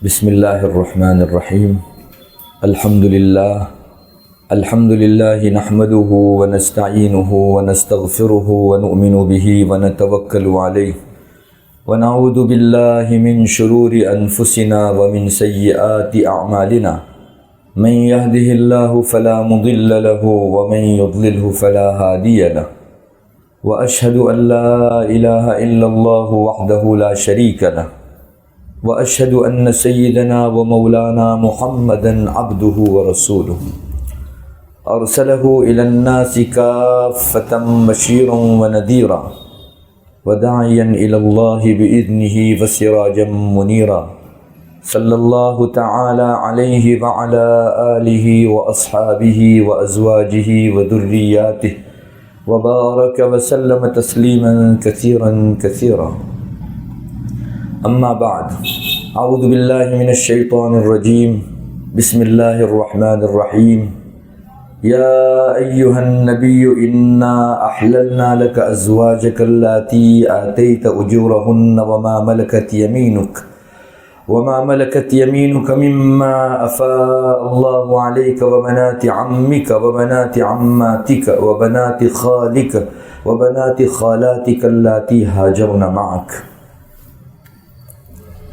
بسم اللہ الرحمن الرحیم الحمد للہ نحمده ونستعینه ونستغفره ونؤمن به ونتوکل علیہ ونعوذ باللہ من شرور انفسنا ومن سیئات اعمالنا من يهده اللہ فلا مضل له ومن يضلله فلا هادی له واشهد ان لا الہ الا اللہ وحدہ لا شریک له واشهد ان سیدنا ومولانا محمدا عبده ورسوله ارسله الى الناس کافة بشیرا ونذیرا وداعیا الى اللہ باذنہ وسراجا منیرا صلی اللہ تعالی علیہ وعلى آلہ واصحابہ وازواجہ وذریاتہ وبارک وسلم تسلیما کثیرا کثیرا اما بعد اعوذ باللہ من الشیطان الرجیم بسم اللہ الرحمن الرحیم یا ایہا النبی انا احللنا لک ازواجک اللاتی آتیت اجورہن وما ملکت یمینک مما افاء اللہ علیک وبنات عمک وبنات عماتک وبنات خالک وبنات خالاتک اللاتی ہاجرن معک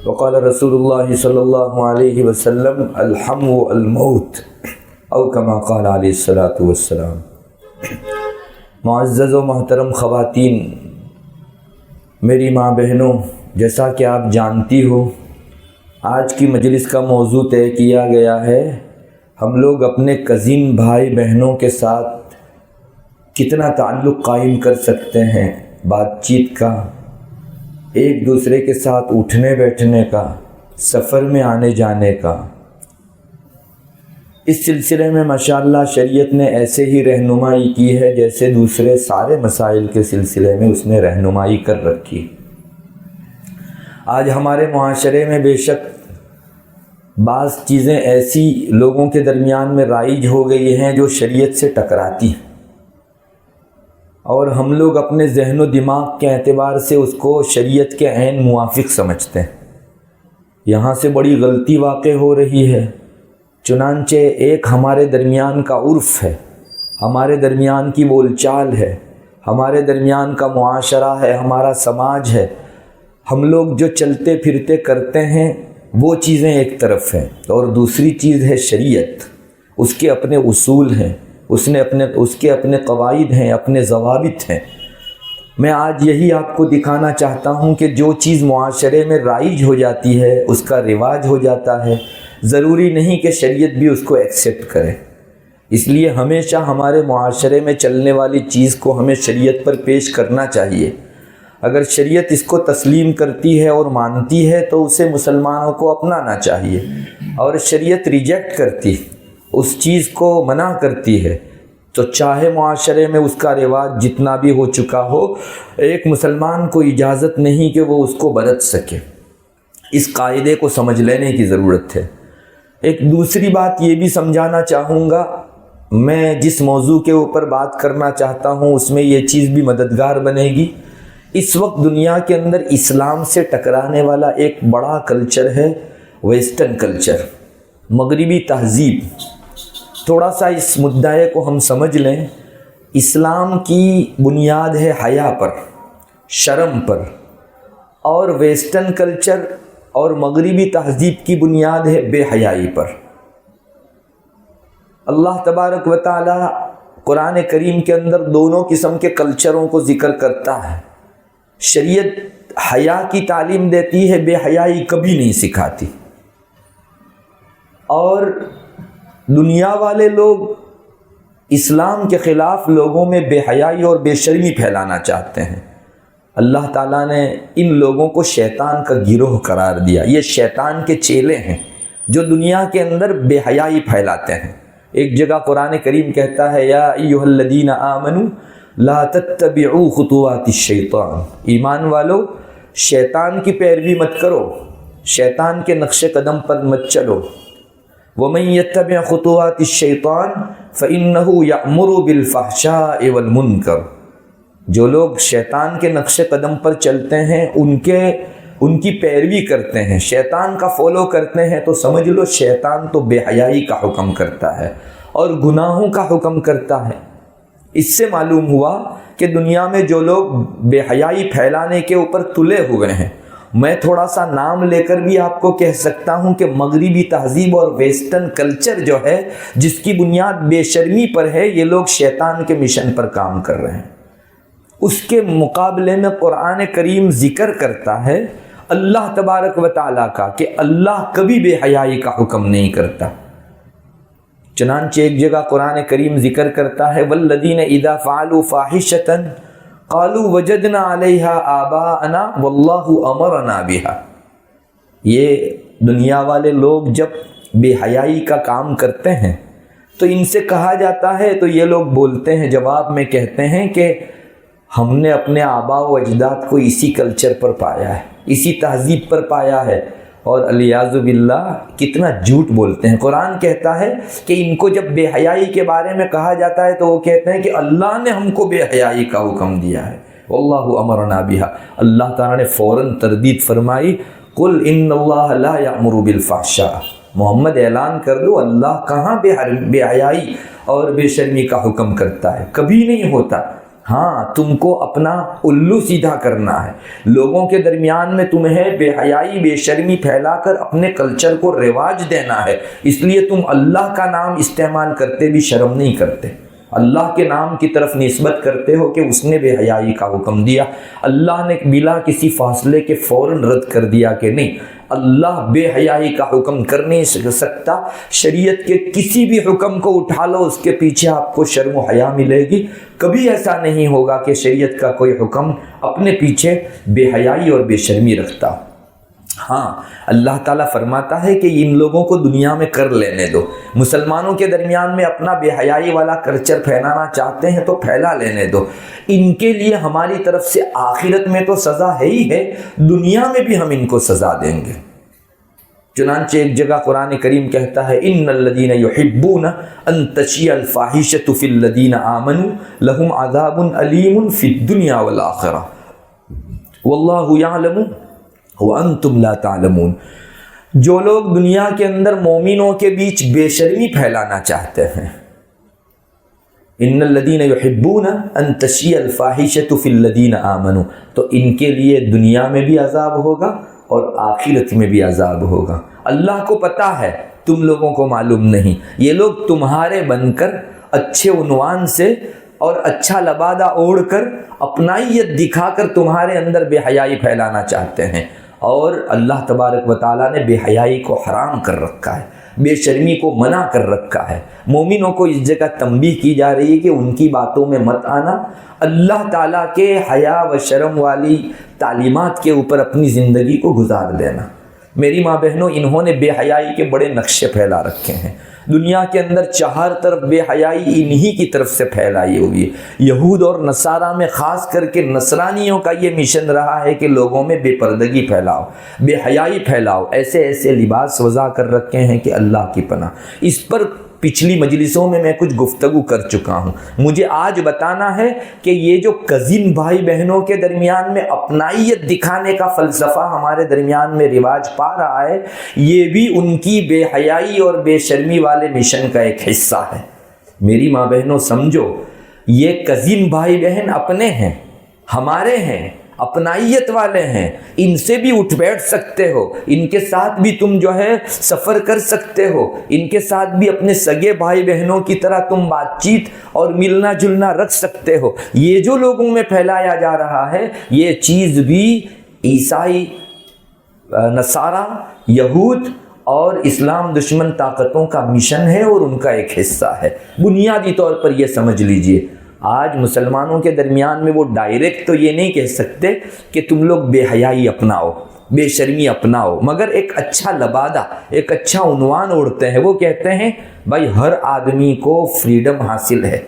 وقال رسول اللہ صلی اللہ علیہ وسلم الحم الموت او کما قال علیہ الصلاۃ والسلام۔ معزز و محترم خواتین، میری ماں بہنوں، جیسا کہ آپ جانتی ہو آج کی مجلس کا موضوع طے کیا گیا ہے ہم لوگ اپنے کزن بھائی بہنوں کے ساتھ کتنا تعلق قائم کر سکتے ہیں، بات چیت کا، ایک دوسرے کے ساتھ اٹھنے بیٹھنے کا، سفر میں آنے جانے کا۔ اس سلسلے میں ماشاءاللہ شریعت نے ایسے ہی رہنمائی کی ہے جیسے دوسرے سارے مسائل کے سلسلے میں اس نے رہنمائی کر رکھی۔ آج ہمارے معاشرے میں بے شک بعض چیزیں ایسی لوگوں کے درمیان میں رائج ہو گئی ہیں جو شریعت سے ٹکراتی ہیں، اور ہم لوگ اپنے ذہن و دماغ کے اعتبار سے اس کو شریعت کے عین موافق سمجھتے ہیں۔ یہاں سے بڑی غلطی واقع ہو رہی ہے۔ چنانچہ ایک ہمارے درمیان کا عرف ہے، ہمارے درمیان کی بول چال ہے، ہمارے درمیان کا معاشرہ ہے، ہمارا سماج ہے، ہم لوگ جو چلتے پھرتے کرتے ہیں وہ چیزیں ایک طرف ہیں، اور دوسری چیز ہے شریعت۔ اس کے اپنے اصول ہیں، اس کے اپنے قواعد ہیں، اپنے ضوابط ہیں۔ میں آج یہی آپ کو دکھانا چاہتا ہوں کہ جو چیز معاشرے میں رائج ہو جاتی ہے، اس کا رواج ہو جاتا ہے، ضروری نہیں کہ شریعت بھی اس کو ایکسیپٹ کرے۔ اس لیے ہمیشہ ہمارے معاشرے میں چلنے والی چیز کو ہمیں شریعت پر پیش کرنا چاہیے۔ اگر شریعت اس کو تسلیم کرتی ہے اور مانتی ہے تو اسے مسلمانوں کو اپنانا چاہیے، اور شریعت ریجیکٹ کرتی، اس چیز کو منع کرتی ہے، تو چاہے معاشرے میں اس کا رواج جتنا بھی ہو چکا ہو، ایک مسلمان کو اجازت نہیں کہ وہ اس کو برت سکے۔ اس قاعدے کو سمجھ لینے کی ضرورت ہے۔ ایک دوسری بات یہ بھی سمجھانا چاہوں گا، میں جس موضوع کے اوپر بات کرنا چاہتا ہوں اس میں یہ چیز بھی مددگار بنے گی۔ اس وقت دنیا کے اندر اسلام سے ٹکرانے والا ایک بڑا کلچر ہے ویسٹرن کلچر، مغربی تہذیب۔ تھوڑا سا اس مدعے کو ہم سمجھ لیں۔ اسلام کی بنیاد ہے حیا پر، شرم پر، اور ویسٹرن کلچر اور مغربی تہذیب کی بنیاد ہے بے حیائی پر۔ اللہ تبارک و تعالی قرآن کریم کے اندر دونوں قسم کے کلچروں کو ذکر کرتا ہے۔ شریعت حیا کی تعلیم دیتی ہے، بے حیائی کبھی نہیں سکھاتی۔ اور دنیا والے لوگ اسلام کے خلاف لوگوں میں بے حیائی اور بے شرمی پھیلانا چاہتے ہیں۔ اللہ تعالیٰ نے ان لوگوں کو شیطان کا گروہ قرار دیا۔ یہ شیطان کے چیلے ہیں جو دنیا کے اندر بے حیائی پھیلاتے ہیں۔ ایک جگہ قرآن کریم کہتا ہے یا ایھا الذین آمنوا لا تتبعوا خطوات الشیطان، ایمان والو شیطان کی پیروی مت کرو، شیطان کے نقش قدم پر مت چلو۔ وَمَن يَتَّبِعْ خُطُوَاتِ الشَّيْطَانِ فَإِنَّهُ يَأْمُرُ بِالْفَحْشَاءِ وَالْمُنكَرِ، جو لوگ شیطان کے نقش قدم پر چلتے ہیں ان کی پیروی کرتے ہیں، شیطان کا فالو کرتے ہیں، تو سمجھ لو شیطان تو بے حیائی کا حکم کرتا ہے اور گناہوں کا حکم کرتا ہے۔ اس سے معلوم ہوا کہ دنیا میں جو لوگ بے حیائی پھیلانے کے اوپر تلے ہوئے ہیں، میں تھوڑا سا نام لے کر بھی آپ کو کہہ سکتا ہوں کہ مغربی تہذیب اور ویسٹرن کلچر جو ہے، جس کی بنیاد بے شرمی پر ہے، یہ لوگ شیطان کے مشن پر کام کر رہے ہیں۔ اس کے مقابلے میں قرآن کریم ذکر کرتا ہے اللہ تبارک و تعالیٰ کا کہ اللہ کبھی بے حیائی کا حکم نہیں کرتا۔ چنانچہ ایک جگہ قرآن کریم ذکر کرتا ہے والذین اذا فعلوا فاحشۃ قالوا وجدنا علیہا آباءنا واللہ امرنا بہا۔ یہ دنیا والے لوگ جب بے حیائی کا کام کرتے ہیں تو ان سے کہا جاتا ہے، تو یہ لوگ بولتے ہیں، جواب میں کہتے ہیں کہ ہم نے اپنے آباء و اجداد کو اسی کلچر پر پایا ہے، اسی تہذیب پر پایا ہے، اور الیاذ باللہ کتنا جھوٹ بولتے ہیں۔ قرآن کہتا ہے کہ ان کو جب بے حیائی کے بارے میں کہا جاتا ہے تو وہ کہتے ہیں کہ اللہ نے ہم کو بے حیائی کا حکم دیا ہے، واللہ امرنا بہا۔ اللہ تعالیٰ نے فوراً تردید فرمائی، قل ان اللہ لا یأمر بالفحشاء، محمد اعلان کر دو اللہ کہاں بے حیائی اور بے شرمی کا حکم کرتا ہے، کبھی نہیں ہوتا۔ ہاں تم کو اپنا الو سیدھا کرنا ہے، لوگوں کے درمیان میں تمہیں بے حیائی بے شرمی پھیلا کر اپنے کلچر کو رواج دینا ہے، اس لیے تم اللہ کا نام استعمال کرتے بھی شرم نہیں کرتے، اللہ کے نام کی طرف نسبت کرتے ہو کہ اس نے بے حیائی کا حکم دیا۔ اللہ نے بلا کسی فاصلے کے فوراً رد کر دیا کہ نہیں، اللہ بے حیائی کا حکم کر نہیں سکتا۔ شریعت کے کسی بھی حکم کو اٹھا لو، اس کے پیچھے آپ کو شرم و حیا ملے گی۔ کبھی ایسا نہیں ہوگا کہ شریعت کا کوئی حکم اپنے پیچھے بے حیائی اور بے شرمی رکھتا۔ ہاں اللہ تعالیٰ فرماتا ہے کہ ان لوگوں کو دنیا میں کر لینے دو، مسلمانوں کے درمیان میں اپنا بے حیائی والا کلچر پھیلانا چاہتے ہیں تو پھیلا لینے دو، ان کے لیے ہماری طرف سے آخرت میں تو سزا ہے ہی ہے، دنیا میں بھی ہم ان کو سزا دیں گے۔ چنانچہ ایک جگہ قرآن کریم کہتا ہے ان الذین یحبون ان تشیع الفاحشۃ فی الذین آمنوا لہم عذاب علیم فی الدنیا والآخرہ واللہ یعلم وانتم لا تعلمون۔ جو لوگ دنیا کے اندر مومنوں کے بیچ بے شرمی پھیلانا چاہتے ہیں، ان الذین یحبون ان تشیع الفاحشۃ فی الذین آمنوا، تو ان کے لیے دنیا میں بھی عذاب ہوگا اور آخرت میں بھی عذاب ہوگا۔ اللہ کو پتہ ہے، تم لوگوں کو معلوم نہیں، یہ لوگ تمہارے بن کر اچھے عنوان سے اور اچھا لبادہ اوڑھ کر اپنائیت دکھا کر تمہارے اندر بے حیائی پھیلانا چاہتے ہیں، اور اللہ تبارک و تعالیٰ نے بے حیائی کو حرام کر رکھا ہے، بے شرمی کو منع کر رکھا ہے۔ مومنوں کو اس جگہ تنبیہ کی جا رہی ہے کہ ان کی باتوں میں مت آنا، اللہ تعالیٰ کے حیا و شرم والی تعلیمات کے اوپر اپنی زندگی کو گزار دینا۔ میری ماں بہنوں، انہوں نے بے حیائی کے بڑے نقشے پھیلا رکھے ہیں، دنیا کے اندر چار طرف بے حیائی انہی کی طرف سے پھیلائی ہوئی ہے۔ یہود اور نصارہ میں خاص کر کے نصرانیوں کا یہ مشن رہا ہے کہ لوگوں میں بے پردگی پھیلاؤ، بے حیائی پھیلاؤ، ایسے ایسے لباس وضع کر رکھے ہیں کہ اللہ کی پناہ۔ اس پر پچھلی مجلسوں میں کچھ گفتگو کر چکا ہوں۔ مجھے آج بتانا ہے کہ یہ جو کزن بھائی بہنوں کے درمیان میں اپنائیت دکھانے کا فلسفہ ہمارے درمیان میں رواج پا رہا ہے، یہ بھی ان کی بے حیائی اور بے شرمی والے مشن کا ایک حصہ ہے۔ میری ماں بہنوں سمجھو، یہ کزن بھائی بہن اپنے ہیں، ہمارے ہیں، اپنائیت والے ہیں، ان سے بھی اٹھ بیٹھ سکتے ہو، ان کے ساتھ بھی تم جو ہے سفر کر سکتے ہو، ان کے ساتھ بھی اپنے سگے بھائی بہنوں کی طرح تم بات چیت اور ملنا جلنا رکھ سکتے ہو۔ یہ جو لوگوں میں پھیلایا جا رہا ہے، یہ چیز بھی عیسائی، نصارہ، یہود اور اسلام دشمن طاقتوں کا مشن ہے اور ان کا ایک حصہ ہے۔ بنیادی طور پر یہ سمجھ لیجئے، آج مسلمانوں کے درمیان میں وہ ڈائریکٹ تو یہ نہیں کہہ سکتے کہ تم لوگ بے حیائی اپناؤ، بے شرمی اپناؤ، مگر ایک اچھا لبادہ، ایک اچھا عنوان اوڑھتے ہیں۔ وہ کہتے ہیں بھائی ہر آدمی کو فریڈم حاصل ہے،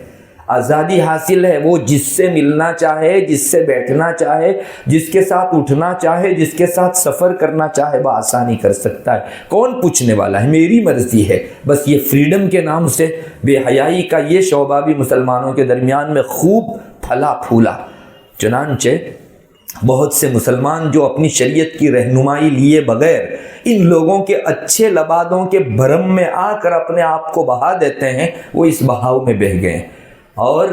آزادی حاصل ہے، وہ جس سے ملنا چاہے، جس سے بیٹھنا چاہے، جس کے ساتھ اٹھنا چاہے، جس کے ساتھ سفر کرنا چاہے، بآسانی کر سکتا ہے۔ کون پوچھنے والا ہے؟ میری مرضی ہے۔ بس یہ فریڈم کے نام سے بے حیائی کا یہ شعبہ بھی مسلمانوں کے درمیان میں خوب پھلا پھولا۔ چنانچہ بہت سے مسلمان جو اپنی شریعت کی رہنمائی لیے بغیر ان لوگوں کے اچھے لبادوں کے بھرم میں آ کر اپنے آپ کو بہا دیتے ہیں، وہ اس بہاؤ میں بہہ گئے اور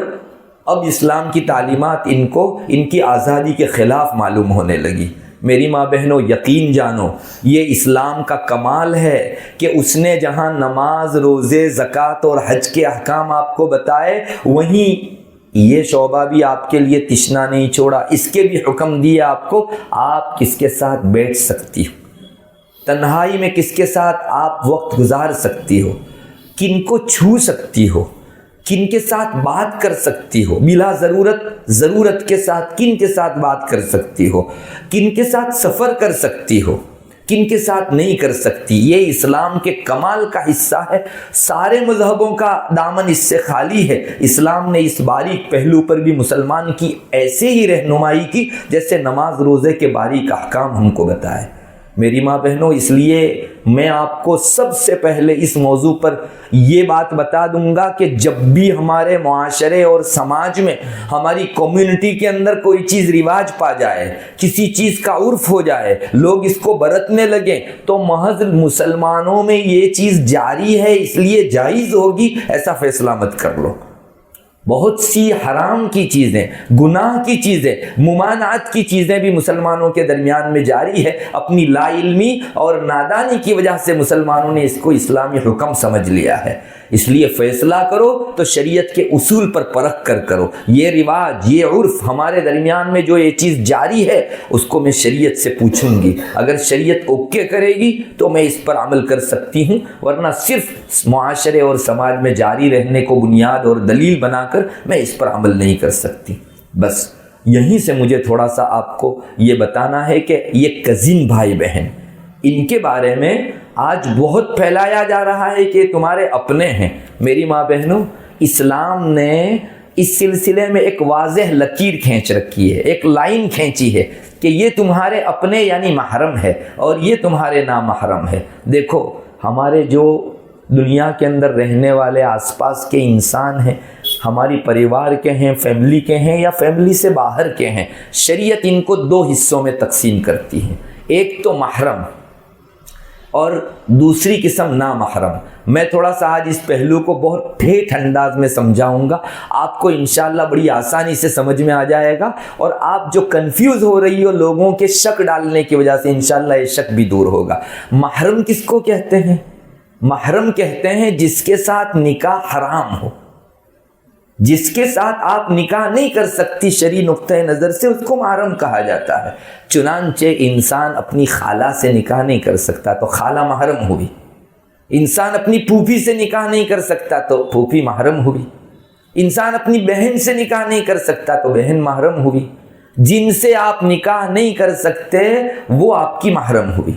اب اسلام کی تعلیمات ان کو ان کی آزادی کے خلاف معلوم ہونے لگی۔ میری ماں بہنوں، یقین جانو یہ اسلام کا کمال ہے کہ اس نے جہاں نماز، روزے، زکوٰۃ اور حج کے احکام آپ کو بتائے، وہیں یہ شعبہ بھی آپ کے لیے تشنا نہیں چھوڑا، اس کے بھی حکم دیے آپ کو، آپ کس کے ساتھ بیٹھ سکتی ہو، تنہائی میں کس کے ساتھ آپ وقت گزار سکتی ہو، کن کو چھو سکتی ہو، کن کے ساتھ بات کر سکتی ہو، بلا ضرورت کے ساتھ کن کے ساتھ بات کر سکتی ہو، کن کے ساتھ سفر کر سکتی ہو، کن کے ساتھ نہیں کر سکتی، یہ اسلام کے کمال کا حصہ ہے۔ سارے مذہبوں کا دامن اس سے خالی ہے، اسلام نے اس باریک پہلو پر بھی مسلمان کی ایسے ہی رہنمائی کی جیسے نماز روزے کے باریک احکام ہم کو بتائے۔ میری ماں بہنوں، اس لیے میں آپ کو سب سے پہلے اس موضوع پر یہ بات بتا دوں گا کہ جب بھی ہمارے معاشرے اور سماج میں، ہماری کمیونٹی کے اندر کوئی چیز رواج پا جائے، کسی چیز کا عرف ہو جائے، لوگ اس کو برتنے لگیں، تو محض مسلمانوں میں یہ چیز جاری ہے اس لیے جائز ہوگی، ایسا فیصلہ مت کر لو۔ بہت سی حرام کی چیزیں، گناہ کی چیزیں، ممانعت کی چیزیں بھی مسلمانوں کے درمیان میں جاری ہے، اپنی لا علمی اور نادانی کی وجہ سے مسلمانوں نے اس کو اسلامی حکم سمجھ لیا ہے۔ اس لیے فیصلہ کرو تو شریعت کے اصول پر پرکھ کر کرو۔ یہ رواج، یہ عرف ہمارے درمیان میں جو یہ چیز جاری ہے، اس کو میں شریعت سے پوچھوں گی، اگر شریعت اوکے کرے گی تو میں اس پر عمل کر سکتی ہوں، ورنہ صرف معاشرے اور سماج میں جاری رہنے کو بنیاد اور دلیل بنا کر میں اس پر عمل نہیں کر سکتی۔ بس یہیں سے مجھے تھوڑا سا آپ کو یہ بتانا ہے کہ یہ کزن بھائی بہن، ان کے بارے میں آج بہت پھیلایا جا رہا ہے کہ تمہارے اپنے ہیں۔ میری ماں بہنوں، اسلام نے اس سلسلے میں ایک واضح لکیر کھینچ رکھی ہے، ایک لائن کھینچی ہے کہ یہ تمہارے اپنے یعنی محرم ہے اور یہ تمہارے نامحرم ہے۔ دیکھو، ہمارے جو دنیا کے اندر رہنے والے آس پاس کے انسان ہیں، ہماری پریوار کے ہیں، فیملی کے ہیں یا فیملی سے باہر کے ہیں، شریعت ان کو دو حصوں میں تقسیم کرتی ہے، ایک تو محرم اور دوسری قسم نامحرم۔ میں تھوڑا سا آج اس پہلو کو بہت ٹھیٹھ انداز میں سمجھاؤں گا، آپ کو انشاءاللہ بڑی آسانی سے سمجھ میں آ جائے گا، اور آپ جو کنفیوز ہو رہی ہو لوگوں کے شک ڈالنے کی وجہ سے، انشاءاللہ یہ شک بھی دور ہوگا۔ محرم کس کو کہتے ہیں؟ محرم کہتے ہیں جس کے ساتھ نکاح حرام ہو، جس کے ساتھ آپ نکاح نہیں کر سکتی شرعی نقطۂ نظر سے، اس کو محرم کہا جاتا ہے۔ چنانچہ انسان اپنی خالہ سے نکاح نہیں کر سکتا تو خالہ محرم ہوئی، انسان اپنی پھوپھی سے نکاح نہیں کر سکتا تو پھوپھی محرم ہوئی، انسان اپنی بہن سے نکاح نہیں کر سکتا تو بہن محرم ہوئی، جن سے آپ نکاح نہیں کر سکتے وہ آپ کی محرم ہوئی۔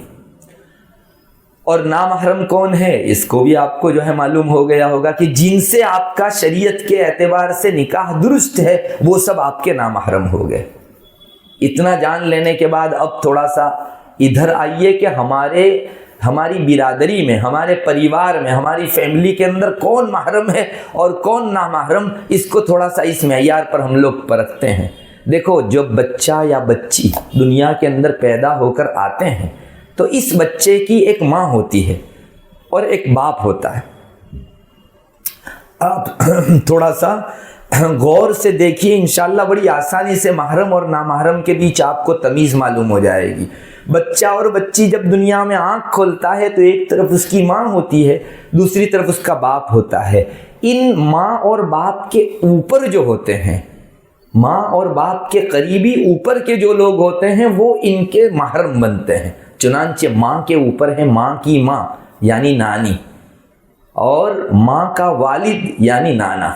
اور نامحرم کون ہے؟ اس کو بھی آپ کو جو ہے معلوم ہو گیا ہوگا کہ جن سے آپ کا شریعت کے اعتبار سے نکاح درست ہے وہ سب آپ کے نامحرم ہو گئے۔ اتنا جان لینے کے بعد اب تھوڑا سا ادھر آئیے کہ ہماری برادری میں، ہمارے پریوار میں، ہماری فیملی کے اندر کون محرم ہے اور کون نامحرم، اس کو تھوڑا سا اس معیار پر ہم لوگ پرکھتے ہیں۔ دیکھو، جب بچہ یا بچی دنیا کے اندر پیدا ہو کر آتے ہیں تو اس بچے کی ایک ماں ہوتی ہے اور ایک باپ ہوتا ہے۔ آپ تھوڑا سا غور سے دیکھیے، انشاءاللہ بڑی آسانی سے محرم اور نامحرم کے بیچ آپ کو تمیز معلوم ہو جائے گی۔ بچہ اور بچی جب دنیا میں آنکھ کھولتا ہے تو ایک طرف اس کی ماں ہوتی ہے، دوسری طرف اس کا باپ ہوتا ہے۔ ان ماں اور باپ کے اوپر جو ہوتے ہیں، ماں اور باپ کے قریبی اوپر کے جو لوگ ہوتے ہیں وہ ان کے محرم بنتے ہیں۔ چنانچہ ماں کے اوپر ہے ماں کی ماں یعنی نانی، اور ماں کا والد یعنی نانا،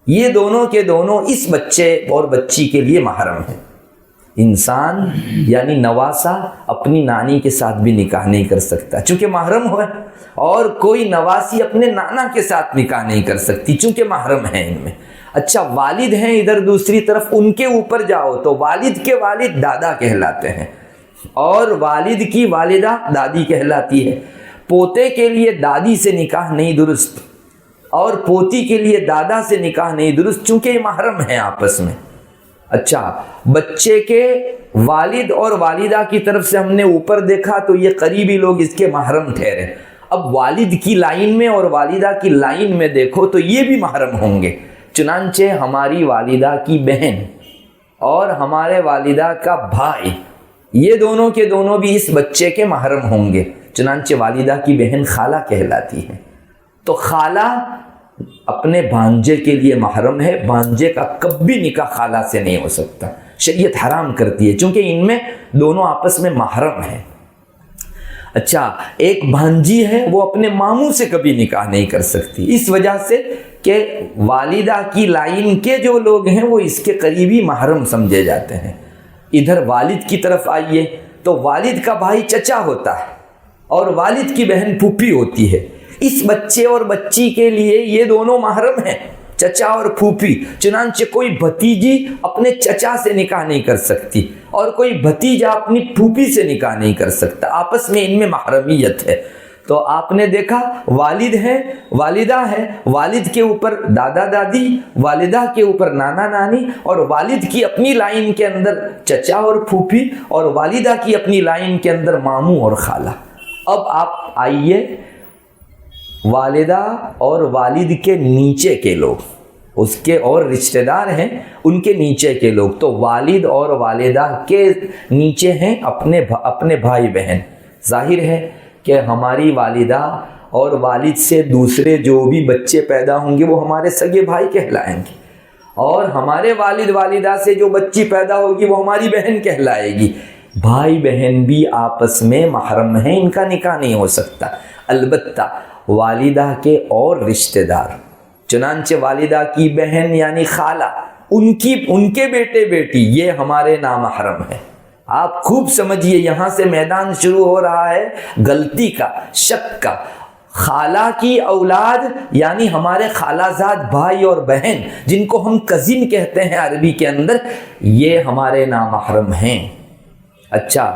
یہ دونوں کے دونوں اس بچے اور بچی کے لیے محرم ہیں۔ انسان یعنی نواسا اپنی نانی کے ساتھ بھی نکاح نہیں کر سکتا چونکہ محرم ہے، اور کوئی نواسی اپنے نانا کے ساتھ نکاح نہیں کر سکتی چونکہ محرم ہے ان میں۔ اچھا، والد ہیں ادھر دوسری طرف، ان کے اوپر جاؤ تو والد کے والد دادا کہلاتے ہیں، اور والد کی والدہ دادی کہلاتی ہے۔ پوتے کے لیے دادی سے نکاح نہیں درست، اور پوتی کے لیے دادا سے نکاح نہیں درست چونکہ یہ محرم ہیں آپس میں۔ اچھا، بچے کے والد اور والدہ کی طرف سے ہم نے اوپر دیکھا تو یہ قریبی لوگ اس کے محرم ٹھہرے. اب والد کی لائن میں اور والدہ کی لائن میں دیکھو تو یہ بھی محرم ہوں گے. چنانچہ ہماری والدہ کی بہن اور ہمارے والدہ کا بھائی یہ دونوں کے دونوں بھی اس بچے کے محرم ہوں گے. چنانچہ والدہ کی بہن خالہ کہلاتی ہے. تو خالہ اپنے بھانجے کے لیے محرم ہے. بھانجے کا کبھی نکاح خالہ سے نہیں ہو سکتا, شریعت حرام کرتی ہے, چونکہ ان میں دونوں آپس میں محرم ہیں. اچھا, ایک بھانجی ہے وہ اپنے ماموں سے کبھی نکاح نہیں کر سکتی, اس وجہ سے کہ والدہ کی لائن کے جو لوگ ہیں وہ اس کے قریبی محرم سمجھے جاتے ہیں. ادھر والد کی طرف آئیے تو والد کا بھائی چچا ہوتا ہے اور والد کی بہن پھوپھی ہوتی ہے. اس بچے اور بچی کے لیے یہ دونوں محرم ہیں, چچا اور پھوپھی. چنانچہ کوئی بھتیجی اپنے چچا سے نکاح نہیں کر سکتی اور کوئی بھتیجا اپنی پھوپھی سے نکاح نہیں کر سکتا, آپس میں ان میں محرمیت ہے. تو آپ نے دیکھا والد ہے, والدہ ہے, والد کے اوپر دادا دادی, والدہ کے اوپر نانا نانی, اور والد کی اپنی لائن کے اندر چچا اور پھوپھی, اور والدہ کی اپنی لائن کے اندر ماموں اور خالہ. اب آپ آئیے والدہ اور والد کے نیچے کے لوگ, اس کے اور رشتہ دار ہیں ان کے نیچے کے لوگ. تو والد اور والدہ کے نیچے ہیں اپنے بھائی بہن. ظاہر ہے کہ ہماری والدہ اور والد سے دوسرے جو بھی بچے پیدا ہوں گے وہ ہمارے سگے بھائی کہلائیں گے, اور ہمارے والد والدہ سے جو بچی پیدا ہوگی وہ ہماری بہن کہلائے گی. بھائی بہن بھی آپس میں محرم ہیں, ان کا نکاح نہیں ہو سکتا. البتہ والدہ کے اور رشتہ دار, چنانچہ والدہ کی بہن یعنی خالہ, ان کے بیٹے بیٹی یہ ہمارے نامحرم ہیں. آپ خوب سمجھیے, یہاں سے میدان شروع ہو رہا ہے غلطی کا, شک کا. خالہ کی اولاد یعنی ہمارے خالہ زاد بھائی اور بہن جن کو ہم کزن کہتے ہیں عربی کے اندر, یہ ہمارے نامحرم ہیں. اچھا,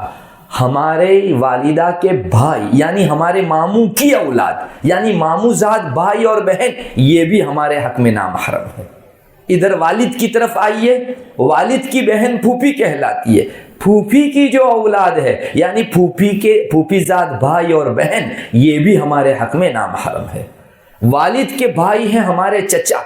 ہمارے والدہ کے بھائی یعنی ہمارے ماموں کی اولاد یعنی ماموں زاد بھائی اور بہن یہ بھی ہمارے حق میں نامحرم ہے. ادھر والد کی طرف آئیے, والد کی بہن پھوپھی کہلاتی ہے. پھوپھی کی جو اولاد ہے یعنی پھوپھی زاد بھائی اور بہن یہ بھی ہمارے حق میں نامحرم ہے. والد کے بھائی ہیں ہمارے چچا,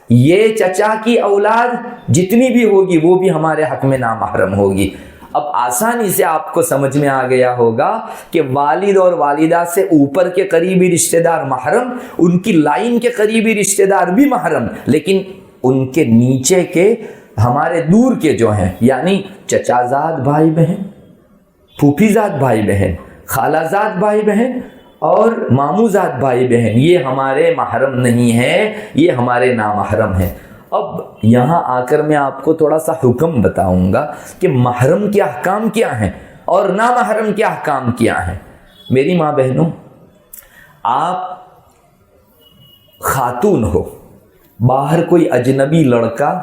یہ چچا کی اولاد جتنی بھی ہوگی وہ بھی ہمارے حق میں نامحرم ہوگی. اب آسانی سے آپ کو سمجھ میں آ گیا ہوگا کہ والد اور والدہ سے اوپر کے قریبی رشتہ دار محرم, ان کی لائن کے قریبی رشتہ دار بھی محرم, لیکن ان کے نیچے کے ہمارے دور کے جو ہیں یعنی چچا زاد بھائی بہن, پھوپھی زاد بھائی بہن, خالہ زاد بھائی بہن اور ماموں زاد بھائی بہن یہ ہمارے محرم نہیں ہیں, یہ ہمارے نامحرم ہیں. اب یہاں آ کر میں آپ کو تھوڑا سا حکم بتاؤں گا کہ محرم کے احکام کیا ہیں اور نامحرم کے احکام کیا ہیں. میری ماں بہنوں, آپ خاتون ہو, باہر کوئی اجنبی لڑکا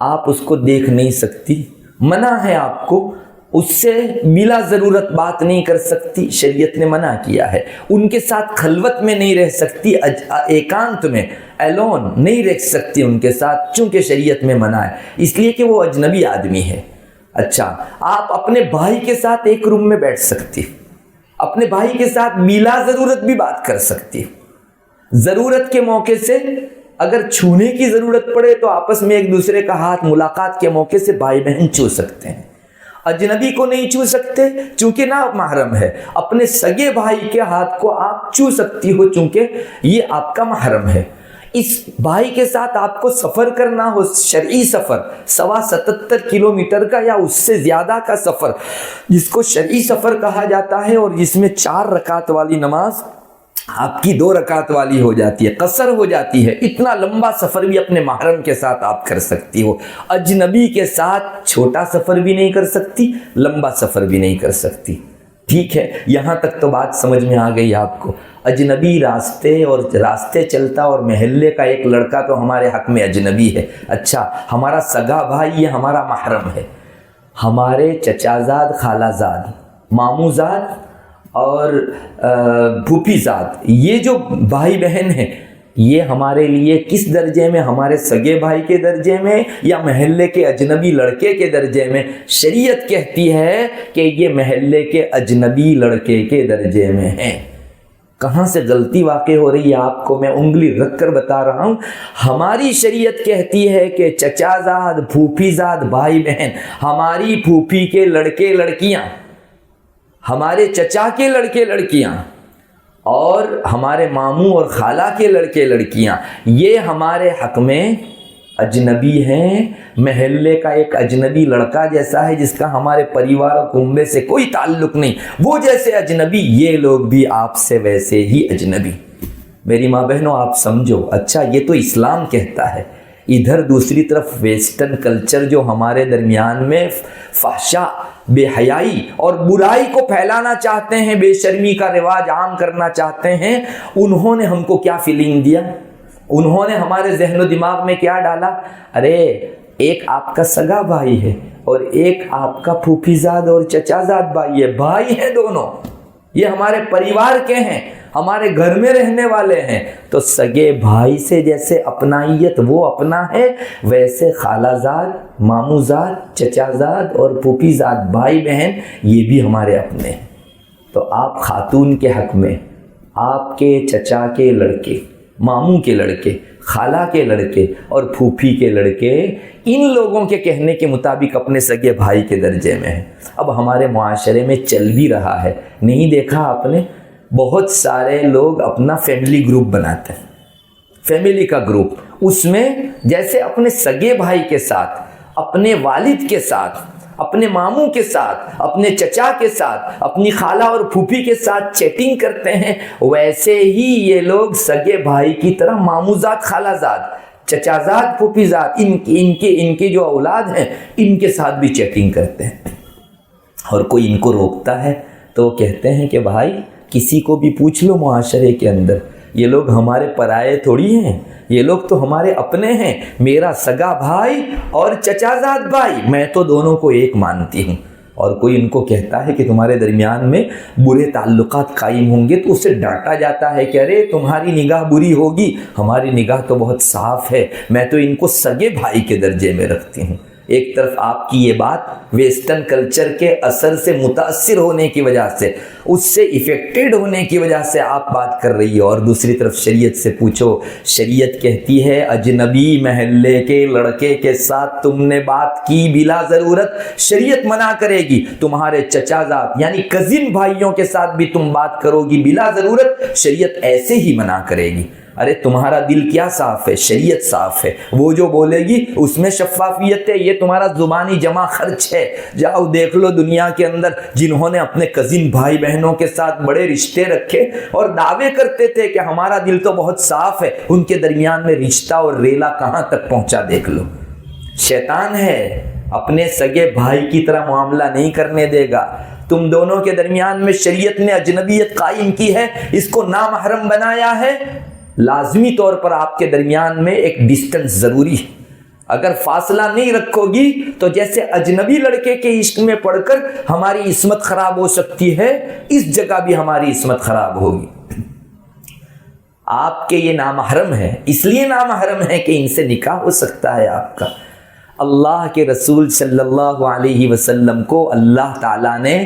آپ اس کو دیکھ نہیں سکتی, منع ہے آپ کو, اس سے بلا ضرورت بات نہیں کر سکتی, شریعت نے منع کیا ہے. ان کے ساتھ خلوت میں نہیں رہ سکتی, ایکانت میں ایلون نہیں رہ سکتی ان کے ساتھ, چونکہ شریعت میں منع ہے, اس لیے کہ وہ اجنبی آدمی ہے. اچھا, آپ اپنے بھائی کے ساتھ ایک روم میں بیٹھ سکتی, اپنے بھائی کے ساتھ بلا ضرورت بھی بات کر سکتی. ضرورت کے موقع سے اگر چھونے کی ضرورت پڑے تو آپس میں ایک دوسرے کا ہاتھ ملاقات کے موقع سے بھائی بہن چھو سکتے ہیں. اجنبی کو نہیں چھو سکتے چونکہ نا محرم ہے. اپنے سگے بھائی کے ہاتھ کو آپ چھو سکتی ہو چونکہ یہ آپ کا محرم ہے. اس بھائی کے ساتھ آپ کو سفر کرنا ہو, شرعی سفر 77 کلومیٹر کا یا اس سے زیادہ کا سفر, جس کو شرعی سفر کہا جاتا ہے, اور جس میں 4 رکعت والی نماز آپ کی 2 رکعت والی ہو جاتی ہے, قصر ہو جاتی ہے. اتنا لمبا سفر بھی اپنے محرم کے ساتھ آپ کر سکتی ہو. اجنبی کے ساتھ چھوٹا سفر بھی نہیں کر سکتی, لمبا سفر بھی نہیں کر سکتی. ٹھیک ہے, یہاں تک تو بات سمجھ میں آ گئی آپ کو. اجنبی راستے چلتا اور محلے کا ایک لڑکا تو ہمارے حق میں اجنبی ہے. اچھا, ہمارا سگا بھائی یہ ہمارا محرم ہے. ہمارے چچا زاد, خالہ زاد, ماموں زاد اور پھوپھی زاد, یہ جو بھائی بہن ہیں یہ ہمارے لیے کس درجے میں؟ ہمارے سگے بھائی کے درجے میں یا محلے کے اجنبی لڑکے کے درجے میں؟ شریعت کہتی ہے کہ یہ محلے کے اجنبی لڑکے کے درجے میں ہیں۔ کہاں سے غلطی واقع ہو رہی ہے آپ کو میں انگلی رکھ کر بتا رہا ہوں۔ ہماری شریعت کہتی ہے کہ چچا زاد، پھوپھی زاد، بھائی بہن، ہماری پھوپھی کے لڑکے لڑکیاں، ہمارے چچا کے لڑکے لڑکیاں اور ہمارے ماموں اور خالہ کے لڑکے لڑکیاں، یہ ہمارے حق میں اجنبی ہیں۔ محلے کا ایک اجنبی لڑکا جیسا ہے جس کا ہمارے پریوار و کنبے سے کوئی تعلق نہیں، وہ جیسے اجنبی، یہ لوگ بھی آپ سے ویسے ہی اجنبی۔ میری ماں بہنوں آپ سمجھو، اچھا یہ تو اسلام کہتا ہے، ادھر دوسری طرف ویسٹرن کلچر جو ہمارے درمیان میں فحشا، بے حیائی اور برائی کو پھیلانا چاہتے ہیں، بے شرمی کا رواج عام کرنا چاہتے ہیں، انہوں نے ہم کو کیا فیلنگ دیا؟ انہوں نے ہمارے ذہن و دماغ میں کیا ڈالا؟ ارے ایک آپ کا سگا بھائی ہے اور ایک آپ کا پھوپھی زاد اور چچا زاد بھائی ہے، بھائی ہیں دونوں، یہ ہمارے پریوار کے ہیں، ہمارے گھر میں رہنے والے ہیں، تو سگے بھائی سے جیسے اپنائیت وہ اپنا ہے، ویسے خالہ زاد، ماموں زاد، چچا زاد اور پھوپھی زاد بھائی بہن یہ بھی ہمارے اپنے ہیں۔ تو آپ خاتون کے حق میں آپ کے چچا کے لڑکے، ماموں کے لڑکے، خالہ کے لڑکے اور پھوپھی کے لڑکے ان لوگوں کے کہنے کے مطابق اپنے سگے بھائی کے درجے میں ہیں۔ اب ہمارے معاشرے میں چل بھی رہا ہے، نہیں دیکھا آپ نے؟ بہت سارے لوگ اپنا فیملی گروپ بناتے ہیں، فیملی کا گروپ، اس میں جیسے اپنے سگے بھائی کے ساتھ، اپنے والد کے ساتھ، اپنے ماموں کے ساتھ، اپنے چچا کے ساتھ، اپنی خالہ اور پھوپھی کے ساتھ چیٹنگ کرتے ہیں، ویسے ہی یہ لوگ سگے بھائی کی طرح ماموں زاد، خالہ زاد، چچا زاد، پھوپھی زاد، ان کے جو اولاد ہیں ان کے ساتھ بھی چیٹنگ کرتے ہیں۔ اور کوئی ان کو روکتا ہے تو وہ کہتے ہیں کہ بھائی کسی کو بھی پوچھ لو معاشرے کے اندر، یہ لوگ ہمارے پرائے تھوڑی ہیں، یہ لوگ تو ہمارے اپنے ہیں، میرا سگا بھائی اور چچا زاد بھائی، میں تو دونوں کو ایک مانتی ہوں۔ اور کوئی ان کو کہتا ہے کہ تمہارے درمیان میں برے تعلقات قائم ہوں گے تو اسے ڈانٹا جاتا ہے کہ ارے تمہاری نگاہ بری ہوگی، ہماری نگاہ تو بہت صاف ہے، میں تو ان کو سگے بھائی کے درجے میں رکھتی ہوں۔ ایک طرف آپ کی یہ بات ویسٹرن کلچر کے اثر سے متاثر ہونے کی وجہ سے، اس سے افیکٹڈ ہونے کی وجہ سے آپ بات کر رہی ہو، اور دوسری طرف شریعت سے پوچھو، شریعت کہتی ہے اجنبی محلے کے لڑکے کے ساتھ تم نے بات کی بلا ضرورت، شریعت منع کرے گی، تمہارے چچا زاد یعنی کزن بھائیوں کے ساتھ بھی تم بات کرو گی بلا ضرورت، شریعت ایسے ہی منع کرے گی۔ ارے تمہارا دل کیا صاف ہے؟ شریعت صاف ہے، وہ جو بولے گی اس میں شفافیت ہے، یہ تمہارا زبانی جمع خرچ ہے۔ جاؤ دیکھ لو دنیا کے اندر جنہوں نے اپنے کزن بھائی بہنوں کے ساتھ بڑے رشتے رکھے اور دعوے کرتے تھے کہ ہمارا دل تو بہت صاف ہے، ان کے درمیان میں رشتہ اور ریلا کہاں تک پہنچا دیکھ لو۔ شیطان ہے، اپنے سگے بھائی کی طرح معاملہ نہیں کرنے دے گا۔ تم دونوں کے درمیان میں شریعت نے اجنبیت قائم کی ہے، اس کو نامحرم بنایا ہے، لازمی طور پر آپ کے درمیان میں ایک ڈسٹنس ضروری ہے۔ اگر فاصلہ نہیں رکھو گی تو جیسے اجنبی لڑکے کے عشق میں پڑھ کر ہماری عصمت خراب ہو سکتی ہے، اس جگہ بھی ہماری عصمت خراب ہوگی۔ آپ کے یہ نامحرم ہے، اس لیے نامحرم ہے کہ ان سے نکاح ہو سکتا ہے آپ کا۔ اللہ کے رسول صلی اللہ علیہ وسلم کو اللہ تعالیٰ نے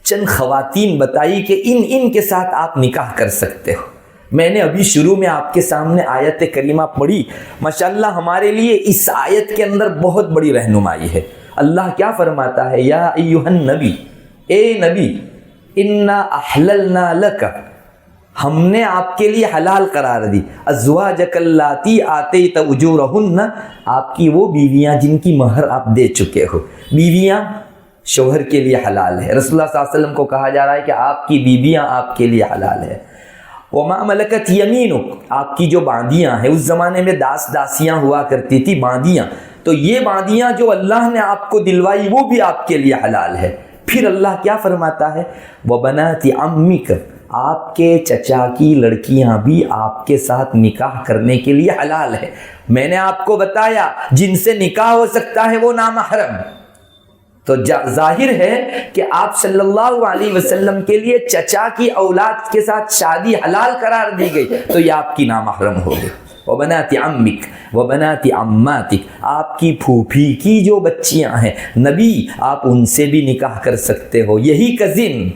چند خواتین بتائی کہ ان کے ساتھ آپ نکاح کر سکتے ہو۔ میں نے ابھی شروع میں آپ کے سامنے آیت کریمہ پڑھی، ماشاءاللہ ہمارے لیے اس آیت کے اندر بہت بڑی رہنمائی ہے۔ اللہ کیا فرماتا ہے؟ یا ایھا النبی، اے نبی، انا احللنا لک، ہم نے آپ کے لیے حلال قرار دی، ازواجک اللاتی آتیت اجورہن، آپ کی وہ بیویاں جن کی مہر آپ دے چکے ہو۔ بیویاں شوہر کے لیے حلال ہے، رسول اللہ صلی اللہ علیہ وسلم کو کہا جا رہا ہے کہ آپ کی بیویاں آپ کے لیے حلال ہے۔ وما ملکت یمینک، آپ کی جو باندیاں ہیں، اس زمانے میں داسیاں ہوا کرتی تھی، باندیاں، تو یہ باندیاں جو اللہ نے آپ کو دلوائی وہ بھی آپ کے لیے حلال ہے۔ پھر اللہ کیا فرماتا ہے؟ وبنات عمک، آپ کے چچا کی لڑکیاں بھی آپ کے ساتھ نکاح کرنے کے لیے حلال ہے۔ میں نے آپ کو بتایا جن سے نکاح ہو سکتا ہے وہ نامحرم، تو ظاہر ہے کہ آپ صلی اللہ علیہ وسلم کے لیے چچا کی اولاد کے ساتھ شادی حلال قرار دی گئی تو یہ آپ کی نامحرم ہو گئی۔ وبنات عمک وبنات عماتک، آپ کی پھوپھی کی جو بچیاں ہیں نبی آپ ان سے بھی نکاح کر سکتے ہو۔ یہی کزن،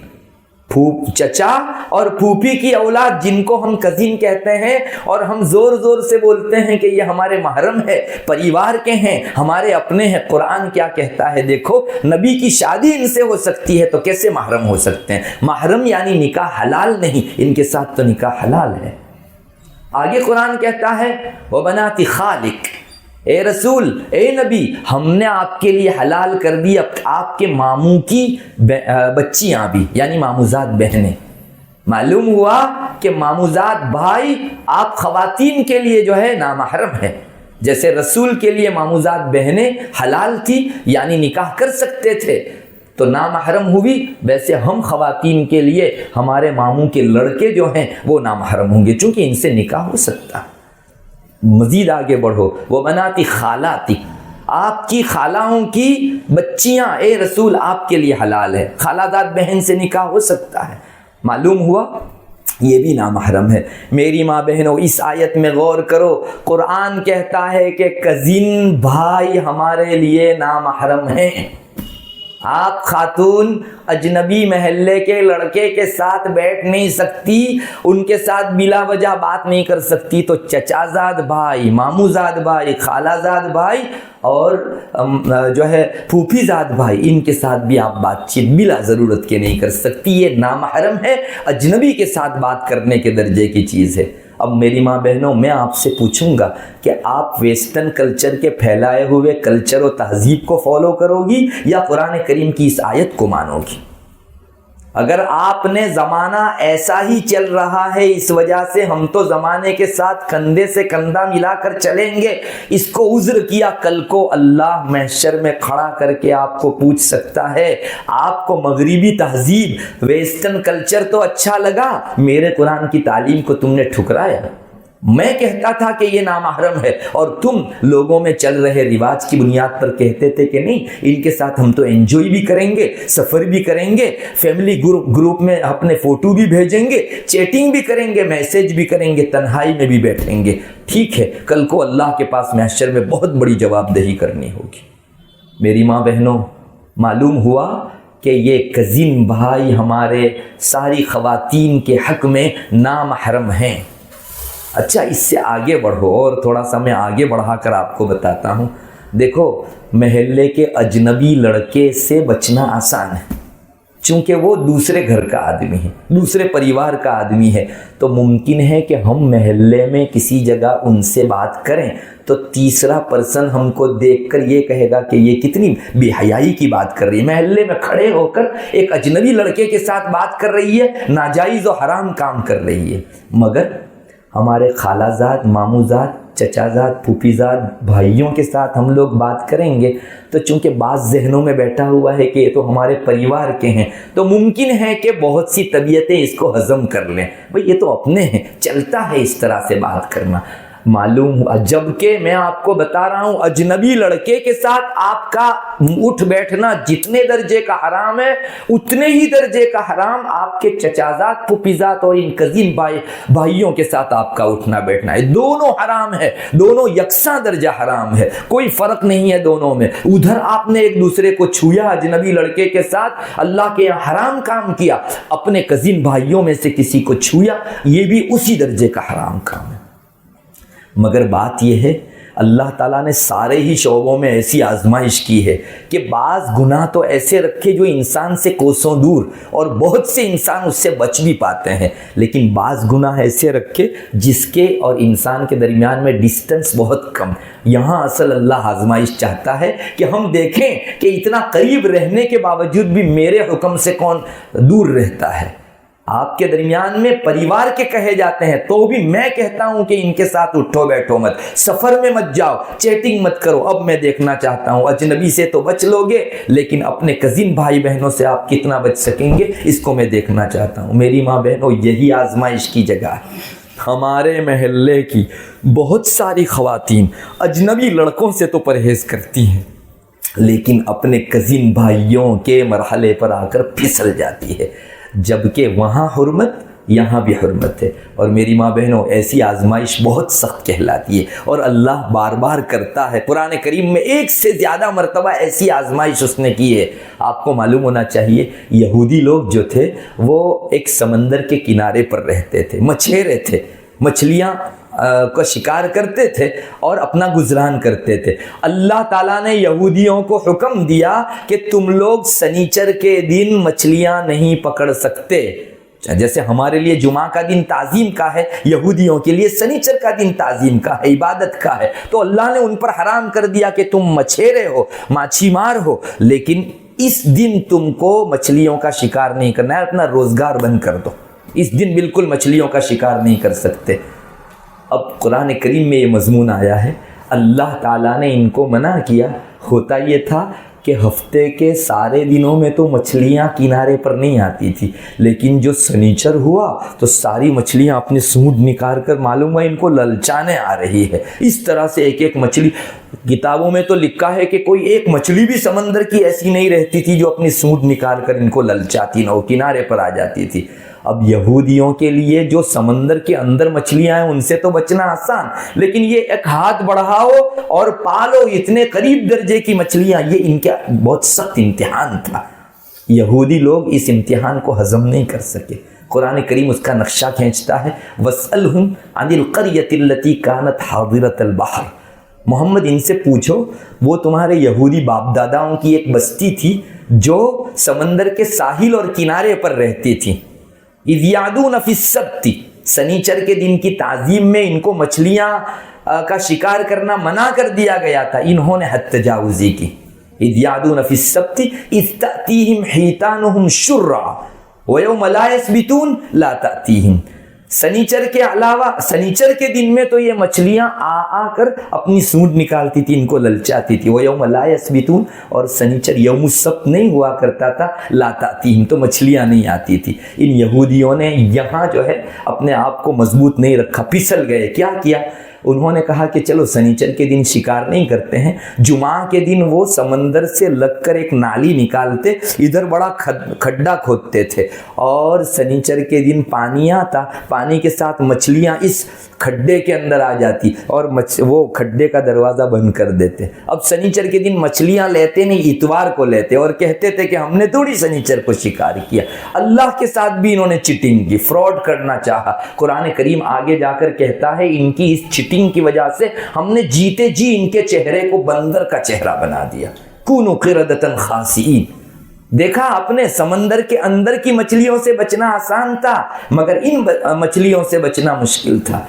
چچا اور پھوپھی کی اولاد جن کو ہم کزن کہتے ہیں اور ہم زور زور سے بولتے ہیں کہ یہ ہمارے محرم ہے، پریوار کے ہیں، ہمارے اپنے ہیں، قرآن کیا کہتا ہے دیکھو، نبی کی شادی ان سے ہو سکتی ہے تو کیسے محرم ہو سکتے ہیں؟ محرم یعنی نکاح حلال نہیں، ان کے ساتھ تو نکاح حلال ہے۔ آگے قرآن کہتا ہے وبنات خالک، اے رسول، اے نبی، ہم نے آپ کے لیے حلال کر دی آپ کے ماموں کی بچیاں بھی، یعنی ماموزاد بہنیں۔ معلوم ہوا کہ ماموزاد بھائی آپ خواتین کے لیے جو ہے نامحرم ہے، جیسے رسول کے لیے ماموزاد بہنیں حلال تھی یعنی نکاح کر سکتے تھے تو نامحرم ہوئی، ویسے ہم خواتین کے لیے ہمارے ماموں کے لڑکے جو ہیں وہ نامحرم ہوں گے چونکہ ان سے نکاح ہو سکتا ہے۔ مزید آگے بڑھو، وہ بناتی خالاتی، آپ کی خالہوں کی بچیاں اے رسول آپ کے لیے حلال ہے، خالہ زاد بہن سے نکاح ہو سکتا ہے۔ معلوم ہوا یہ بھی نامحرم ہے۔ میری ماں بہنوں، اس آیت میں غور کرو، قرآن کہتا ہے کہ کزن بھائی ہمارے لیے نامحرم ہیں۔ آپ خاتون اجنبی محلے کے لڑکے کے ساتھ بیٹھ نہیں سکتی، ان کے ساتھ بلا وجہ بات نہیں کر سکتی، تو چچا زاد بھائی، ماموں زاد بھائی، خالہ زاد بھائی اور جو ہے پھوپھی زاد بھائی، ان کے ساتھ بھی آپ بات چیت بلا ضرورت کے نہیں کر سکتی۔ یہ نامحرم ہے، اجنبی کے ساتھ بات کرنے کے درجے کی چیز ہے۔ اب میری ماں بہنوں، میں آپ سے پوچھوں گا کہ آپ ویسٹرن کلچر کے پھیلائے ہوئے کلچر و تہذیب کو فالو کرو گی یا قرآن کریم کی اس آیت کو مانو گی؟ اگر آپ نے زمانہ ایسا ہی چل رہا ہے اس وجہ سے ہم تو زمانے کے ساتھ کندھے سے کندھا ملا کر چلیں گے، اس کو عذر کیا، کل کو اللہ محشر میں کھڑا کر کے آپ کو پوچھ سکتا ہے آپ کو مغربی تہذیب ویسٹرن کلچر تو اچھا لگا، میرے قرآن کی تعلیم کو تم نے ٹھکرایا۔ میں کہتا تھا کہ یہ نامحرم ہے اور تم لوگوں میں چل رہے رواج کی بنیاد پر کہتے تھے کہ نہیں، ان کے ساتھ ہم تو انجوائے بھی کریں گے، سفر بھی کریں گے، فیملی گروپ میں اپنے فوٹو بھی بھیجیں گے، چیٹنگ بھی کریں گے، میسج بھی کریں گے، تنہائی میں بھی بیٹھیں گے۔ ٹھیک ہے، کل کو اللہ کے پاس محشر میں بہت بڑی جواب دہی کرنی ہوگی۔ میری ماں بہنوں، معلوم ہوا کہ یہ کزن بھائی ہمارے ساری خواتین کے حق میں نامحرم ہیں۔ اچھا، اس سے آگے بڑھو اور تھوڑا سا میں آگے بڑھا کر آپ کو بتاتا ہوں۔ دیکھو، محلے کے اجنبی لڑکے سے بچنا آسان ہے چونکہ وہ دوسرے گھر کا آدمی ہے، دوسرے پریوار کا آدمی ہے، تو ممکن ہے کہ ہم محلے میں کسی جگہ ان سے بات کریں تو تیسرا پرسن ہم کو دیکھ کر یہ کہے گا کہ یہ کتنی بے حیائی کی بات کر رہی ہے، محلے میں کھڑے ہو کر ایک اجنبی لڑکے کے ساتھ بات کر رہی ہے، ناجائز و حرام کام کر رہی ہے۔ مگر ہمارے خالہ زاد، ماموں زاد، چچا زاد، پھوپھی زاد بھائیوں کے ساتھ ہم لوگ بات کریں گے تو چونکہ بعض ذہنوں میں بیٹھا ہوا ہے کہ یہ تو ہمارے پریوار کے ہیں، تو ممکن ہے کہ بہت سی طبیعتیں اس کو ہضم کر لیں، بھئی یہ تو اپنے ہیں، چلتا ہے اس طرح سے بات کرنا۔ معلوم ہوا، جبکہ میں آپ کو بتا رہا ہوں اجنبی لڑکے کے ساتھ آپ کا اٹھ بیٹھنا جتنے درجے کا حرام ہے اتنے ہی درجے کا حرام آپ کے چچازات، پھوپھیزات اور ان کزن بھائیوں کے ساتھ آپ کا اٹھنا بیٹھنا ہے۔ دونوں حرام ہے، دونوں یکساں درجہ حرام ہے، کوئی فرق نہیں ہے دونوں میں۔ ادھر آپ نے ایک دوسرے کو چھویا اجنبی لڑکے کے ساتھ، اللہ کے یہاں حرام کام کیا، اپنے کزن بھائیوں میں سے کسی کو چھویا، یہ بھی اسی درجے کا حرام کام ہے۔ مگر بات یہ ہے اللہ تعالیٰ نے سارے ہی شعبوں میں ایسی آزمائش کی ہے کہ بعض گناہ تو ایسے رکھے جو انسان سے کوسوں دور اور بہت سے انسان اس سے بچ بھی پاتے ہیں، لیکن بعض گناہ ایسے رکھے جس کے اور انسان کے درمیان میں ڈسٹنس بہت کم۔ یہاں اصل اللہ آزمائش چاہتا ہے کہ ہم دیکھیں کہ اتنا قریب رہنے کے باوجود بھی میرے حکم سے کون دور رہتا ہے۔ آپ کے درمیان میں پریوار کے کہے جاتے ہیں تو بھی میں کہتا ہوں کہ ان کے ساتھ اٹھو بیٹھو مت، سفر میں مت جاؤ، چیٹنگ مت کرو۔ اب میں دیکھنا چاہتا ہوں اجنبی سے تو بچ لوگے لیکن اپنے کزن بھائی بہنوں سے آپ کتنا بچ سکیں گے، اس کو میں دیکھنا چاہتا ہوں۔ میری ماں بہنوں، یہی آزمائش کی جگہ ہے۔ ہمارے محلے کی بہت ساری خواتین اجنبی لڑکوں سے تو پرہیز کرتی ہیں لیکن اپنے کزن بھائیوں کے مرحلے پر آ کر پھسل جاتی ہے، جبکہ وہاں حرمت یہاں بھی حرمت ہے۔ اور میری ماں بہنوں، ایسی آزمائش بہت سخت کہلاتی ہے اور اللہ بار بار کرتا ہے۔ قرآن کریم میں ایک سے زیادہ مرتبہ ایسی آزمائش اس نے کی ہے۔ آپ کو معلوم ہونا چاہیے، یہودی لوگ جو تھے وہ ایک سمندر کے کنارے پر رہتے تھے، مچھیرے تھے، مچھلیاں کا شکار کرتے تھے اور اپنا گزران کرتے تھے۔ اللہ تعالیٰ نے یہودیوں کو حکم دیا کہ تم لوگ سنیچر کے دن مچھلیاں نہیں پکڑ سکتے۔ جیسے ہمارے لیے جمعہ کا دن تعظیم کا ہے، یہودیوں کے لیے سنیچر کا دن تعظیم کا ہے، عبادت کا ہے۔ تو اللہ نے ان پر حرام کر دیا کہ تم مچھیرے ہو، ماچھی مار ہو، لیکن اس دن تم کو مچھلیوں کا شکار نہیں کرنا ہے، اپنا روزگار بند کر دو، اس دن بالکل مچھلیوں کا شکار نہیں کر سکتے۔ اب قرآن کریم میں یہ مضمون آیا ہے، اللہ تعالیٰ نے ان کو منع کیا۔ ہوتا یہ تھا کہ ہفتے کے سارے دنوں میں تو مچھلیاں کنارے پر نہیں آتی تھی، لیکن جو سنیچر ہوا تو ساری مچھلیاں اپنے سونڈ نکال کر معلوم ہے ان کو للچانے آ رہی ہے۔ اس طرح سے ایک ایک مچھلی، کتابوں میں تو لکھا ہے کہ کوئی ایک مچھلی بھی سمندر کی ایسی نہیں رہتی تھی جو اپنی سونڈ نکال کر ان کو للچاتی نہ ہو، کنارے پر آ جاتی تھی۔ اب یہودیوں کے لیے جو سمندر کے اندر مچھلیاں ہیں ان سے تو بچنا آسان، لیکن یہ ایک ہاتھ بڑھاؤ اور پالو اتنے قریب درجے کی مچھلیاں، یہ ان کا بہت سخت امتحان تھا۔ یہودی لوگ اس امتحان کو ہضم نہیں کر سکے۔ قرآن کریم اس کا نقشہ کھینچتا ہے، وَاسْأَلْهُمْ عَنِ الْقَرْيَةِ الَّتِي كَانَتْ حَاضِرَةَ الْبَحْرِ، محمد ان سے پوچھو وہ تمہارے یہودی باپ داداؤں کی ایک بستی تھی جو سمندر کے ساحل اور کنارے پر رہتی تھی۔ اِذْ يَعْدُونَ فِي السَّبْتِ، سنیچر کے دن کی تعظیم میں ان کو مچھلیاں کا شکار کرنا منع کر دیا گیا تھا، انہوں نے حد تجاوزی کی۔ اِذْ يَعْدُونَ فِي السَّبْتِ اِذْ تَأْتِيهِمْ حِيتَانُهُمْ شُرًّا وَيَوْمَ لَا يَسْبِتُونَ لَا تَأْتِيهِمْ، سنیچر کے علاوہ سنیچر کے دن میں تو یہ مچھلیاں آ کر اپنی سونڈ نکالتی تھی، ان کو للچاتی تھی۔ وَيَوْمَ لَا يَسْبِتُونَ، اور سنیچر یوم السبت نہیں ہوا کرتا تھا، لا تأتیہم، تو مچھلیاں نہیں آتی تھی۔ ان یہودیوں نے یہاں جو ہے اپنے آپ کو مضبوط نہیں رکھا، پھسل گئے۔ کیا کیا؟ انہوں نے کہا کہ چلو سنیچر کے دن شکار نہیں کرتے ہیں، جمعہ کے دن وہ سمندر سے لگ کر ایک نالی نکالتے، ادھر بڑا کھڈا کھودتے تھے اور سنیچر کے دن پانی آتا، پانی کے ساتھ مچھلیاں اس کھڈے کے اندر آ جاتی اور وہ کھڈے کا دروازہ بند کر دیتے۔ اب سنیچر کے دن مچھلیاں لیتے نہیں، اتوار کو لیتے اور کہتے تھے کہ ہم نے تھوڑی سنیچر کو شکار کیا۔ اللہ کے ساتھ بھی انہوں نے چیٹنگ کی، فراڈ کرنا چاہا۔ قرآن کریم آگے جا کر کہتا ہے ان کی اس چیٹنگ کی وجہ سے ہم نے جیتے جی ان کے چہرے کو بندر کا چہرہ بنا دیا، کونوا قردۃ خاسئین۔ دیکھا، اپنے سمندر کے اندر کی مچھلیوں سے بچنا آسان تھا مگر ان مچھلیوں سے بچنا مشکل تھا،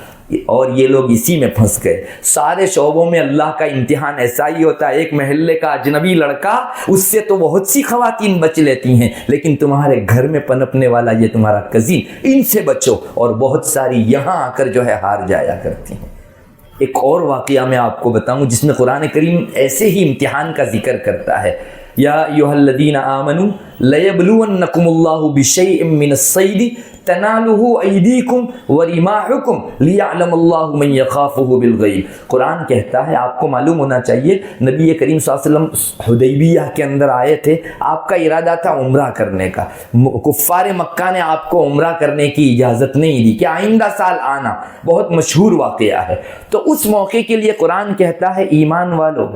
اور یہ لوگ اسی میں پھنس گئے۔ سارے شعبوں میں اللہ کا امتحان ایسا ہی ہوتا ہے۔ ایک محلے کا اجنبی لڑکا، اس سے تو بہت سی خواتین بچ لیتی ہیں، لیکن تمہارے گھر میں پنپنے والا یہ تمہارا کزن، ان سے بچو، اور بہت ساری یہاں آ کر جو ہے ہار جایا کرتی ہیں۔ ایک اور واقعہ میں آپ کو بتاؤں جس میں قرآن کریم ایسے ہی امتحان کا ذکر کرتا ہے۔ یا ایھا الذین آمنوا لیبلونکم اللہ بشیء من الصید تنالہ ایدیکم ورماحکم لیعلم اللہ من یخافہ بالغیب۔ قرآن کہتا ہے، آپ کو معلوم ہونا چاہیے، نبی کریم صلی اللہ علیہ وسلم حدیبیہ کے اندر آئے تھے، آپ کا ارادہ تھا عمرہ کرنے کا، کفار مکہ نے آپ کو عمرہ کرنے کی اجازت نہیں دی کہ آئندہ سال آنا، بہت مشہور واقعہ ہے۔ تو اس موقع کے لیے قرآن کہتا ہے، ایمان والو،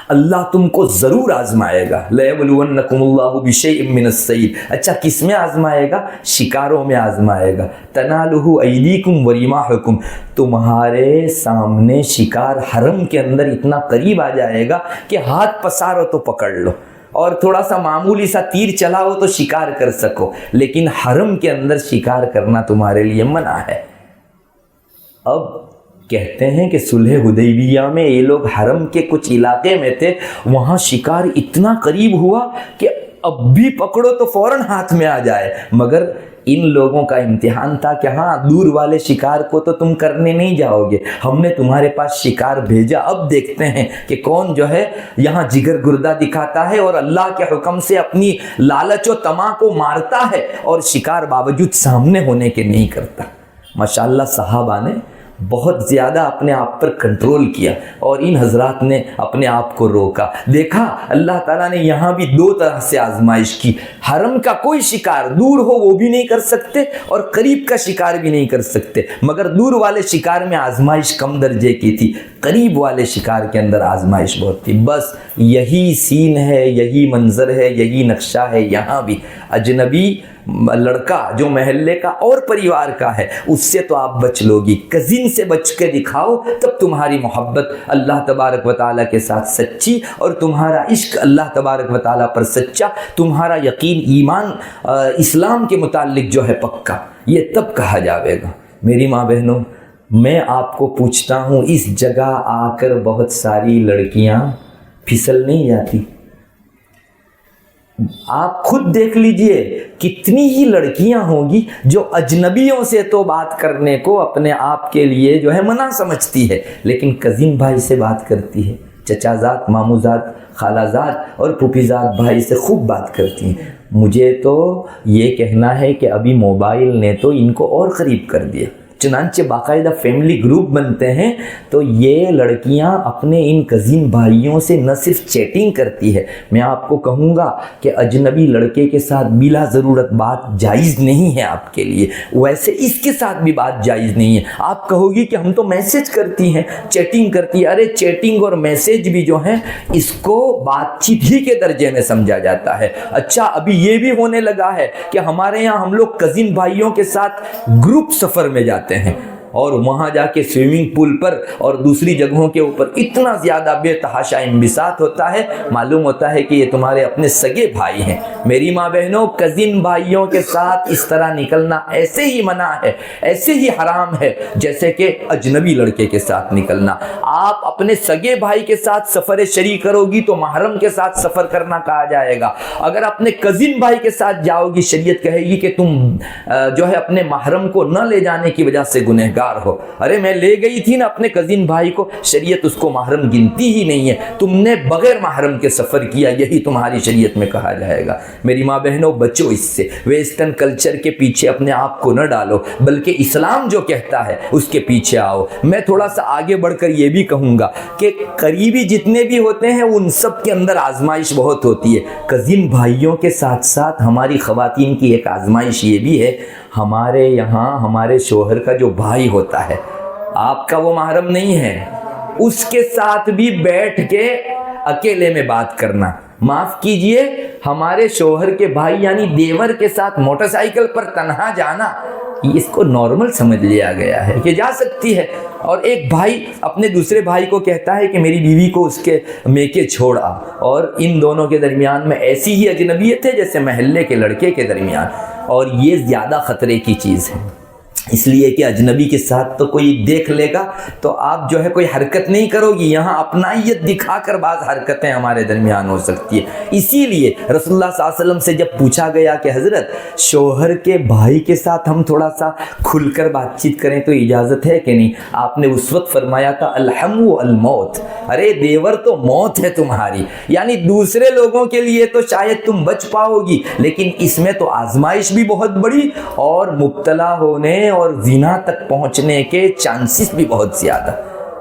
اللہ تم کو ضرور آزمائے گا، لیبلونکم اللہ بشیء من الصید۔ اچھا، کس میں آزمائے گا؟ شکاروں میں آزمائے گا۔ تنالہ ایدیکم ورماحکم، تمہارے سامنے شکار حرم کے اندر اتنا قریب آ جائے گا کہ ہاتھ پسارو تو پکڑ لو، اور تھوڑا سا معمولی سا تیر چلاؤ تو شکار کر سکو، لیکن حرم کے اندر شکار کرنا تمہارے لیے منع ہے۔ اب کہتے ہیں کہ صلح حدیبیہ میں یہ لوگ حرم کے کچھ علاقے میں تھے، وہاں شکار اتنا قریب ہوا کہ اب بھی پکڑو تو فوراً ہاتھ میں آ جائے، مگر ان لوگوں کا امتحان تھا کہ ہاں، دور والے شکار کو تو تم کرنے نہیں جاؤ گے، ہم نے تمہارے پاس شکار بھیجا، اب دیکھتے ہیں کہ کون جو ہے یہاں جگر گردہ دکھاتا ہے اور اللہ کے حکم سے اپنی لالچ و طمع کو مارتا ہے اور شکار باوجود سامنے ہونے کے نہیں کرتا۔ ماشاءاللہ صحابہ نے بہت زیادہ اپنے آپ پر کنٹرول کیا اور ان حضرات نے اپنے آپ کو روکا. دیکھا اللہ تعالیٰ نے یہاں بھی دو طرح سے آزمائش کی. حرم کا کوئی شکار دور ہو وہ بھی نہیں کر سکتے اور قریب کا شکار بھی نہیں کر سکتے, مگر دور والے شکار میں آزمائش کم درجے کی تھی, قریب والے شکار کے اندر آزمائش بہت تھی. بس یہی سین ہے, یہی منظر ہے, یہی نقشہ ہے. یہاں بھی اجنبی لڑکا جو محلے کا اور پریوار کا ہے اس سے تو آپ بچ لو گی, کزن سے بچ کے دکھاؤ تب تمہاری محبت اللہ تبارک و تعالیٰ کے ساتھ سچی اور تمہارا عشق اللہ تبارک و تعالیٰ پر سچا, تمہارا یقین ایمان اسلام کے متعلق جو ہے پکا, یہ تب کہا جاوے گا. میری ماں بہنوں, میں آپ کو پوچھتا ہوں, اس جگہ آ کر بہت ساری لڑکیاں پھسل نہیں جاتی؟ آپ خود دیکھ لیجئے کتنی ہی لڑکیاں ہوں گی جو اجنبیوں سے تو بات کرنے کو اپنے آپ کے لیے جو ہے منع سمجھتی ہے, لیکن کزن بھائی سے بات کرتی ہے, چچا زاد, مامو زاد, خالہ زاد اور پھوپھی زاد بھائی سے خوب بات کرتی ہیں. مجھے تو یہ کہنا ہے کہ ابھی موبائل نے تو ان کو اور قریب کر دیا, چنانچہ باقاعدہ فیملی گروپ بنتے ہیں تو یہ لڑکیاں اپنے ان کزن بھائیوں سے نہ صرف چیٹنگ کرتی ہے, میں آپ کو کہوں گا کہ اجنبی لڑکے کے ساتھ بلا ضرورت بات جائز نہیں ہے آپ کے لیے, ویسے اس کے ساتھ بھی بات جائز نہیں ہے. آپ کہو گی کہ ہم تو میسج کرتی ہیں, چیٹنگ کرتی ہے. ارے چیٹنگ اور میسج بھی جو ہیں اس کو بات چیت ہی کے درجے میں سمجھا جاتا ہے. اچھا ابھی یہ بھی ہونے لگا ہے کہ ہمارے یہاں ہم لوگ کزن بھائیوں کے ساتھ گروپ سفر میں جاتے ہیں اور وہاں جا کے سوئمنگ پول پر اور دوسری جگہوں کے اوپر اتنا زیادہ بے تحاشا انبساط ہوتا ہے, معلوم ہوتا ہے کہ یہ تمہارے اپنے سگے بھائی ہیں. میری ماں بہنوں, کزن بھائیوں کے ساتھ اس طرح نکلنا ایسے ہی منع ہے, ایسے ہی حرام ہے جیسے کہ اجنبی لڑکے کے ساتھ نکلنا. آپ اپنے سگے بھائی کے ساتھ سفر شری کرو گی تو محرم کے ساتھ سفر کرنا کہا جائے گا. اگر اپنے کزن بھائی کے ساتھ جاؤ گی, شریعت کہے گی کہ تم جو ہے اپنے محرم کو نہ لے جانے کی وجہ سے گنہگار ہو. ارے میں لے گئی تھی نا اپنے کزن بھائی کو, شریعت اس کو محرم گنتی ہی نہیں ہے, تم نے بغیر محرم کے سفر کیا, یہی تمہاری شریعت میں کہا جائے گا. میری ماں بہنوں, بچو اس سے, ویسٹرن کلچر کے پیچھے اپنے آپ کو نہ ڈالو, بلکہ اسلام جو کہتا ہے اس کے پیچھے آؤ. میں تھوڑا سا آگے بڑھ کر یہ بھی کہوں گا کہ قریبی جتنے بھی ہوتے ہیں ان سب کے اندر آزمائش بہت ہوتی ہے. کزن بھائیوں کے ساتھ ساتھ ہماری خواتین کی ایک آزمائش یہ بھی ہے, ہمارے یہاں ہمارے شوہر کا جو بھائی ہوتا ہے, آپ کا وہ محرم نہیں ہے, اس کے ساتھ بھی بیٹھ کے اکیلے میں بات کرنا. معاف کیجئے, ہمارے شوہر کے بھائی یعنی دیور کے ساتھ موٹر سائیکل پر تنہا جانا اس کو نارمل سمجھ لیا گیا ہے کہ جا سکتی ہے. اور ایک بھائی اپنے دوسرے بھائی کو کہتا ہے کہ میری بیوی کو اس کے میکے چھوڑ آ, اور ان دونوں کے درمیان میں ایسی ہی اجنبیت ہے جیسے محلے کے لڑکے کے درمیان, اور یہ زیادہ خطرے کی چیز ہے. اس لیے کہ اجنبی کے ساتھ تو کوئی دیکھ لے گا تو آپ جو ہے کوئی حرکت نہیں کرو گی, یہاں اپنائیت دکھا کر بعض حرکتیں ہمارے درمیان ہو سکتی ہے. اسی لیے رسول اللہ صلی اللہ علیہ وسلم سے جب پوچھا گیا کہ حضرت شوہر کے بھائی کے ساتھ ہم تھوڑا سا کھل کر بات چیت کریں تو اجازت ہے کہ نہیں, آپ نے اس وقت فرمایا تھا الحم والموت, ارے دیور تو موت ہے تمہاری, یعنی دوسرے لوگوں کے لیے تو شاید تم بچ پاؤ گی, لیکن اس میں تو آزمائش بھی بہت بڑی اور مبتلا ہونے اور زنا تک پہنچنے کے چانسز بھی بہت زیادہ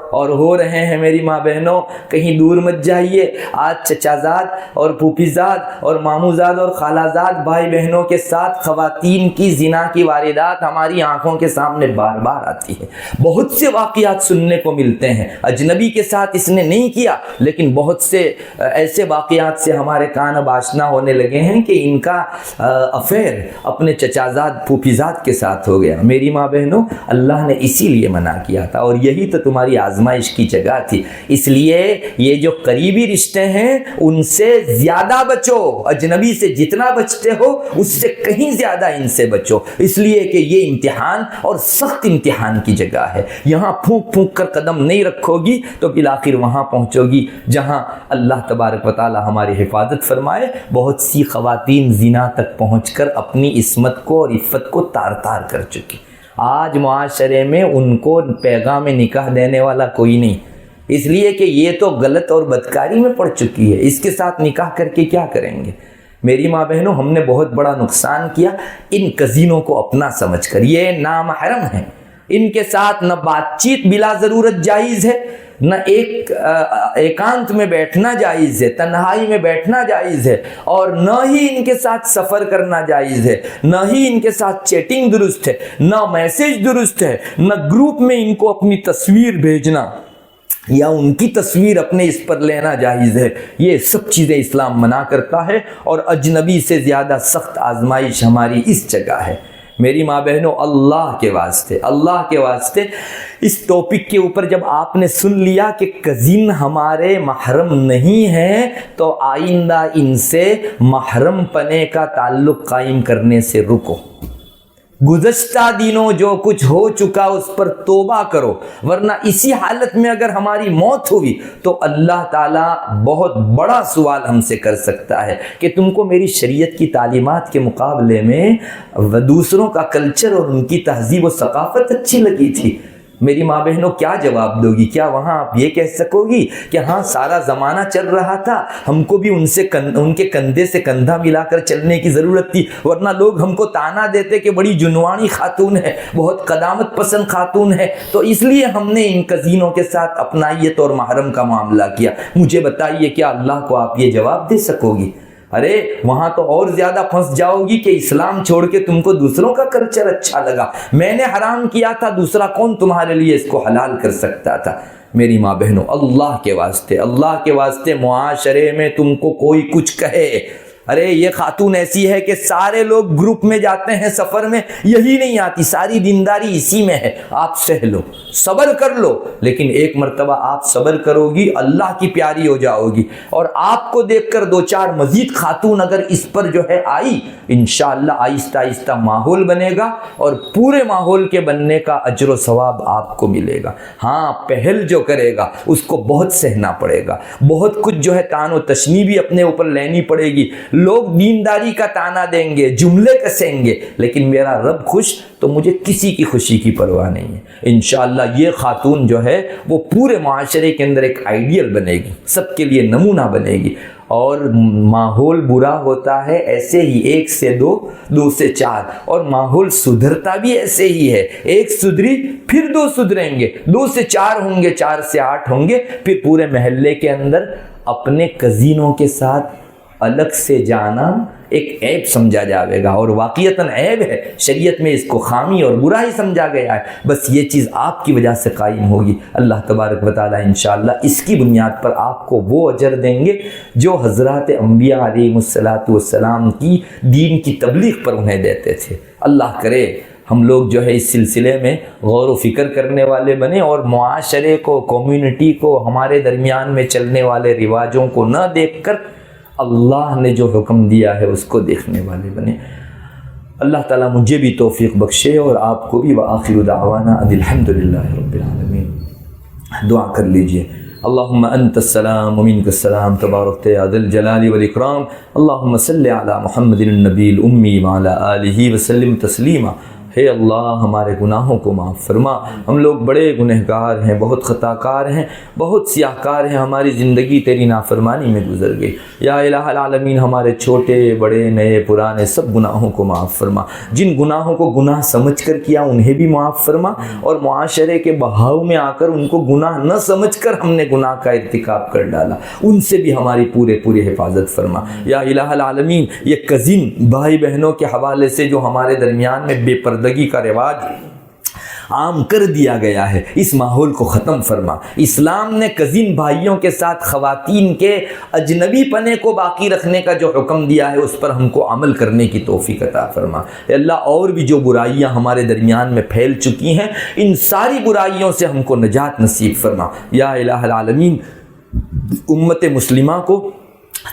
اور ہو رہے ہیں. میری ماں بہنوں, کہیں دور مت جائیے, آج چچا زاد اور پھوپھی زاد اور مامو زاد اور خالہ زاد بھائی بہنوں کے ساتھ خواتین کی زنا کی واردات ہماری آنکھوں کے سامنے بار بار آتی ہے. بہت سے واقعات سننے کو ملتے ہیں, اجنبی کے ساتھ اس نے نہیں کیا, لیکن بہت سے ایسے واقعات سے ہمارے کان اب آشنا ہونے لگے ہیں کہ ان کا افیئر اپنے چچا زاد پھوپھی زاد کے ساتھ ہو گیا. میری ماں بہنوں, اللہ نے اسی لیے منع کیا تھا, اور یہی تو تمہاری آزمائش کی جگہ تھی. اس لیے یہ جو قریبی رشتے ہیں ان سے زیادہ بچو, اجنبی سے جتنا بچتے ہو اس سے کہیں زیادہ ان سے بچو, اس لیے کہ یہ امتحان اور سخت امتحان کی جگہ ہے. یہاں پھونک پھونک کر قدم نہیں رکھو گی تو بالآخر وہاں پہنچو گی جہاں اللہ تبارک و تعالی ہماری حفاظت فرمائے. بہت سی خواتین زنا تک پہنچ کر اپنی عصمت کو اور عفت کو تار تار کر چکی. آج معاشرے میں ان کو پیغام نکاح دینے والا کوئی نہیں, اس لیے کہ یہ تو غلط اور بدکاری میں پڑ چکی ہے, اس کے ساتھ نکاح کر کے کیا کریں گے. میری ماں بہنوں, ہم نے بہت بڑا نقصان کیا ان کزینوں کو اپنا سمجھ کر. یہ نامحرم ہیں, ان کے ساتھ نہ بات چیت بلا ضرورت جائز ہے، نہ ایکانت میں بیٹھنا جائز ہے، تنہائی میں بیٹھنا جائز ہے، اور نہ ہی ان کے ساتھ سفر کرنا جائز ہے، نہ ہی ان کے ساتھ چیٹنگ درست ہے، نہ میسج درست ہے، نہ گروپ میں ان کو اپنی تصویر بھیجنا یا ان کی تصویر اپنے اس پر لینا جائز ہے۔ یہ سب چیزیں اسلام منع کرتا ہے، اور اجنبی سے زیادہ سخت آزمائش ہماری اس جگہ ہے۔ میری ماں بہنوں، اللہ کے واسطے اس ٹاپک کے اوپر جب آپ نے سن لیا کہ کزن ہمارے محرم نہیں ہیں، تو آئندہ ان سے محرم پنے کا تعلق قائم کرنے سے رکو۔ گزشتہ دنوں جو کچھ ہو چکا اس پر توبہ کرو، ورنہ اسی حالت میں اگر ہماری موت ہوئی تو اللہ تعالیٰ بہت بڑا سوال ہم سے کر سکتا ہے کہ تم کو میری شریعت کی تعلیمات کے مقابلے میں دوسروں کا کلچر اور ان کی تہذیب و ثقافت اچھی لگی تھی۔ میری ماں بہنوں کیا جواب دو گی؟ کیا وہاں آپ یہ کہہ سکو گی کہ ہاں سارا زمانہ چل رہا تھا، ہم کو بھی ان کے کندھے سے کندھا ملا کر چلنے کی ضرورت تھی، ورنہ لوگ ہم کو تانا دیتے کہ بڑی جنوانی خاتون ہے، بہت قدامت پسند خاتون ہے، تو اس لیے ہم نے ان کزینوں کے ساتھ اپنائیت اور محرم کا معاملہ کیا۔ مجھے بتائیے کیا اللہ کو آپ یہ جواب دے سکو گی؟ ارے وہاں تو اور زیادہ پھنس جاؤ گی کہ اسلام چھوڑ کے تم کو دوسروں کا کلچر اچھا لگا، میں نے حرام کیا تھا، دوسرا کون تمہارے لیے اس کو حلال کر سکتا تھا؟ میری ماں بہنوں، اللہ کے واسطے معاشرے میں تم کو کوئی کچھ کہے، ارے یہ خاتون ایسی ہے کہ سارے لوگ گروپ میں جاتے ہیں سفر میں، یہی نہیں آتی، ساری دینداری اسی میں ہے، آپ سہ لو، صبر کر لو، لیکن ایک مرتبہ آپ صبر کرو گی اللہ کی پیاری ہو جاؤ گی، اور آپ کو دیکھ کر دو چار مزید خاتون اگر اس پر جو ہے آئی، انشاءاللہ آہستہ آہستہ ماحول بنے گا، اور پورے ماحول کے بننے کا اجر و ثواب آپ کو ملے گا۔ ہاں پہل جو کرے گا اس کو بہت سہنا پڑے گا، بہت کچھ جو ہے تان و تشنی بھی اپنے اوپر لینی پڑے گی، لوگ دینداری کا تانا دیں گے، جملے کسیں گے، لیکن میرا رب خوش تو مجھے کسی کی خوشی کی پرواہ نہیں ہے۔ انشاءاللہ یہ خاتون جو ہے وہ پورے معاشرے کے اندر ایک آئیڈیل بنے گی، سب کے لیے نمونہ بنے گی، اور ماحول برا ہوتا ہے ایسے ہی 1 سے 2، 2 سے 4، اور ماحول سدھرتا بھی ایسے ہی ہے، 1 سدھری پھر 2 سدھریں گے، 2 سے 4 ہوں گے، 4 سے 8 ہوں گے، پھر پورے محلے کے اندر اپنے کزینوں کے ساتھ الگ سے جانا ایک عیب سمجھا جاوے گا، اور واقعتاً عیب ہے، شریعت میں اس کو خامی اور برا ہی سمجھا گیا ہے، بس یہ چیز آپ کی وجہ سے قائم ہوگی۔ اللہ تبارک و تعالیٰ انشاءاللہ اس کی بنیاد پر آپ کو وہ اجر دیں گے جو حضرات انبیاء علیہ السلام کی دین کی تبلیغ پر انہیں دیتے تھے۔ اللہ کرے ہم لوگ جو ہے اس سلسلے میں غور و فکر کرنے والے بنے، اور معاشرے کو، کمیونٹی کو، ہمارے درمیان میں چلنے والے رواجوں کو نہ دیکھ کر اللہ نے جو حکم دیا ہے اس کو دیکھنے والے بنے۔ اللہ تعالیٰ مجھے بھی توفیق بخشے اور آپ کو بھی۔ وآخر دعوانا ان الحمدللہ رب العالمین۔ دعا کر لیجئے۔ اللہم انت السلام ومنک السلام، تبارکت یا ذی الجلال والاکرام۔ اللہم صلی علی محمد النبی الامی وعلی آلہ وسلم تسلیما۔ ہے اللہ ہمارے گناہوں کو معاف فرما، ہم لوگ بڑے گنہگار ہیں، بہت خطا کار ہیں، بہت سیاہ کار ہیں، ہماری زندگی تیری نافرمانی میں گزر گئی۔ یا الہ العالمین ہمارے چھوٹے بڑے نئے پرانے سب گناہوں کو معاف فرما، جن گناہوں کو گناہ سمجھ کر کیا انہیں بھی معاف فرما، اور معاشرے کے بہاؤ میں آ کر ان کو گناہ نہ سمجھ کر ہم نے گناہ کا ارتکاب کر ڈالا، ان سے بھی ہماری پوری حفاظت فرما۔ یا الہ العالمین یہ کزن بھائی بہنوں کے حوالے سے جو ہمارے درمیان میں بے پردگی کا رواج عام کر دیا گیا ہے، اس ماحول کو ختم فرما۔ اسلام نے کزن بھائیوں کے ساتھ خواتین کے اجنبی پنے کو باقی رکھنے کا جو حکم دیا ہے اس پر ہم کو عمل کرنے کی توفیق عطا فرما۔ اے اللہ اور بھی جو برائیاں ہمارے درمیان میں پھیل چکی ہیں ان ساری برائیوں سے ہم کو نجات نصیب فرما۔ یا الہ العالمین امت مسلمہ کو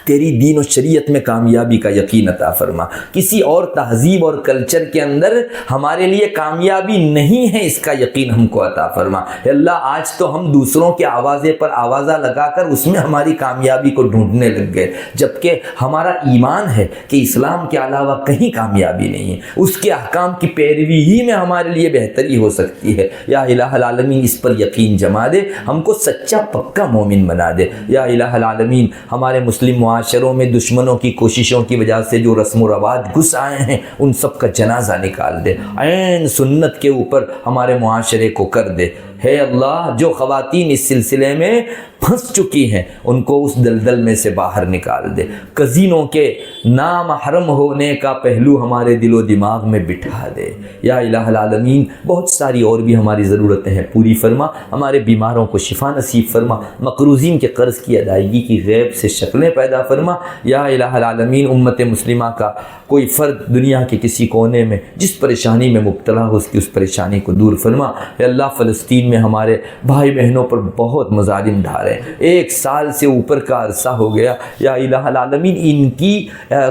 تیری دین و شریعت میں کامیابی کا یقین عطا فرما، کسی اور تہذیب اور کلچر کے اندر ہمارے لیے کامیابی نہیں ہے اس کا یقین ہم کو عطا فرما۔ اے اللہ آج تو ہم دوسروں کے آوازے پر آوازہ لگا کر اس میں ہماری کامیابی کو ڈھونڈنے لگ گئے، جبکہ ہمارا ایمان ہے کہ اسلام کے علاوہ کہیں کامیابی نہیں ہے، اس کے احکام کی پیروی ہی میں ہمارے لیے بہتری ہو سکتی ہے۔ یا الہ العالمین اس پر یقین جما دے، ہم کو سچا پکا مومن بنا دے۔ یا الہ العالمین ہمارے مسلم مسلم معاشروں میں دشمنوں کی کوششوں کی وجہ سے جو رسم و رواج گھس آئے ہیں ان سب کا جنازہ نکال دے، عین سنت کے اوپر ہمارے معاشرے کو کر دے۔ ہے اللہ، جو خواتین اس سلسلے میں پھنس چکی ہیں ان کو اس دلدل میں سے باہر نکال دے۔ قزینوں کے نامحرم ہونے کا پہلو ہمارے دل و دماغ میں بٹھا دے۔ یا الہ العالمین، بہت ساری اور بھی ہماری ضرورتیں ہیں، پوری فرما۔ ہمارے بیماروں کو شفا نصیب فرما، مقروضین کے قرض کی ادائیگی کی غیب سے شکلیں پیدا فرما۔ یا الہ العالمین، امت مسلمہ کا کوئی فرد دنیا کے کسی کونے میں جس پریشانی میں مبتلا ہو، اس کی اس پریشانی کو دور فرما۔ یا اللہ، فلسطین میں ہمارے بھائی بہنوں پر بہت مظالم ڈھا رہے ہیں، 1 سال سے اوپر کا عرصہ ہو گیا۔ یا الہ العالمین، ان کی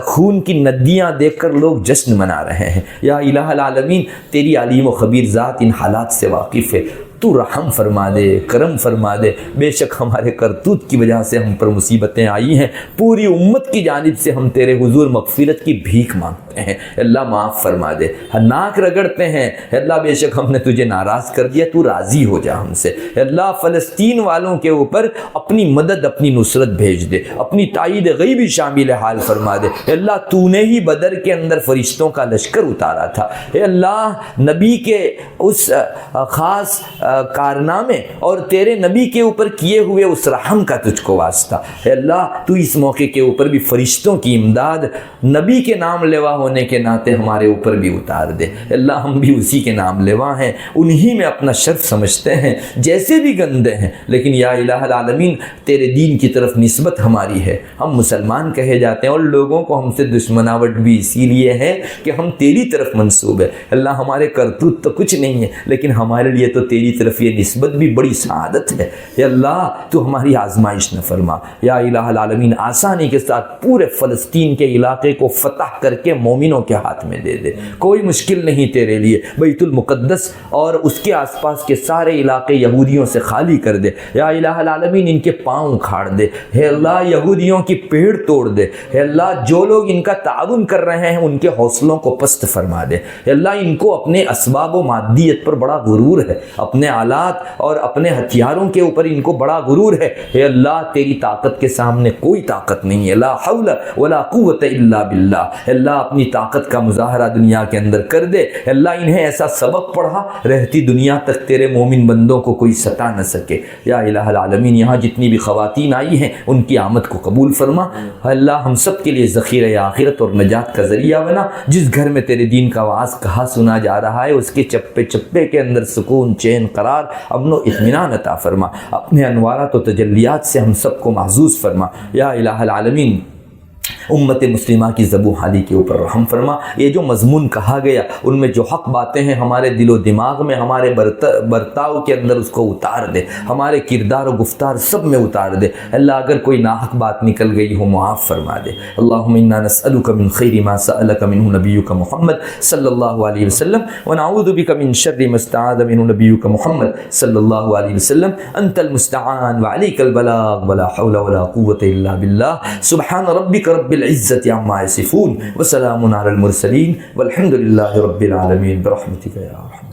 خون کی ندیاں دیکھ کر لوگ جشن منا رہے ہیں۔ یا الہ العالمین، تیری علیم و خبیر ذات ان حالات سے واقف ہے، تو رحم فرما دے، کرم فرما دے۔ بے شک ہمارے کرتوت کی وجہ سے ہم پر مصیبتیں آئی ہیں، پوری امت کی جانب سے ہم تیرے حضور مغفرت کی بھیک مانگتے ہیں۔ اللہ معاف فرما دے، ناک رگڑتے ہیں اللہ، بے شک ہم نے تجھے ناراض کر دیا، تو راضی ہو جا ہم سے۔ اللہ، فلسطین والوں کے اوپر اپنی مدد، اپنی نصرت بھیج دے، اپنی تائید غیبی شامل حال فرما دے۔ اللہ، تو نے ہی بدر کے اندر فرشتوں کا لشکر اتارا تھا۔ اے اللہ، نبی کے اس خاص کارنامے اور تیرے نبی کے اوپر کیے ہوئے اس رحم کا تجھ کو واسطہ۔ اے اللہ، تو اس موقع کے اوپر بھی فرشتوں کی امداد نبی کے نام لیوا ہونے کے ناطے ہمارے اوپر بھی اتار دے۔ اے اللہ، ہم بھی اسی کے نام لیوا ہیں، انہی میں اپنا شرف سمجھتے ہیں، جیسے بھی گندے ہیں، لیکن یا الہ العالمین، تیرے دین کی طرف نسبت ہماری ہے، ہم مسلمان کہے جاتے ہیں، اور لوگوں کو ہم سے دشمناوٹ بھی اسی لیے ہے کہ ہم تیری طرف منسوب ہے۔ اللہ، ہمارے کرتوت تو کچھ نہیں ہے، لیکن ہمارے لیے تو تیری طرف یہ نسبت بھی بڑی سعادت ہے۔ یا اللہ، تو ہماری آزمائش نہ فرما۔ یا الہ العالمین، آسانی کے ساتھ پورے فلسطین کے علاقے کو فتح کر کے مومنوں کے ہاتھ میں دے دے، کوئی مشکل نہیں تیرے لیے۔ بیت المقدس اور اس کے آس پاس کے سارے علاقے یہودیوں سے خالی کر دے۔ یا الہ العالمین، ان کے پاؤں کھاڑ دے۔ اے اللہ، یہودیوں کی پیڑ توڑ دے۔ اے اللہ، جو لوگ ان کا تعاون کر رہے ہیں ان کے حوصلوں کو پست فرما دے۔ اے اللہ، ان کو اپنے اسباب و مادیت پر بڑا غرور ہے، اپنے آلات اور اپنے ہتھیاروں کے اوپر ان کو بڑا غرور ہے۔ اے اللہ، تیری طاقت کے سامنے کوئی طاقت نہیں ہے، لا حول ولا قوت الا باللہ۔ اے اللہ، اپنی طاقت کا مظاہرہ دنیا کے اندر کر دے۔ اے اللہ، انہیں ایسا سبق پڑھا رہتی دنیا تک تیرے مومن بندوں کو کوئی ستا نہ سکے۔ یا الہ العالمین، یہاں جتنی بھی خواتین آئی ہیں ان کی آمد کو قبول فرما۔ اللہ، ہم سب کے لیے ذخیرہ آخرت اور نجات کا ذریعہ بنا۔ جس گھر میں تیرے دین کا آواز کہا سنا جا رہا ہے اس کے چپے چپے کے اندر سکون، چین، قرار، امن و اطمینان عطا فرما۔ اپنے انوارات و تجلیات سے ہم سب کو محظوظ فرما۔ یا الہ العالمین، امت مسلمہ کی زبوں حالی کے اوپر رحم فرما۔ یہ جو مضمون کہا گیا ان میں جو حق باتیں ہیں ہمارے دل و دماغ میں، ہمارے برتاؤ کے اندر اس کو اتار دے، ہمارے کردار و گفتار سب میں اتار دے۔ اللہ، اگر کوئی ناحق بات نکل گئی ہو معاف فرما دے۔ اللہم انا نسألک من خیر ما سألک منہ نبیک محمد صلی اللہ علیہ وسلم، ونعوذ بک من شر ما استعاذ منہ نبیک محمد صلی اللہ علیہ وسلم۔ انت المستعان وعلیک البلاغ ولا حول ولا قوة الا باللہ۔ سبحان ربک رب العزة عما يصفون وسلام على المرسلين والحمد لله رب العالمين برحمتك يا أرحم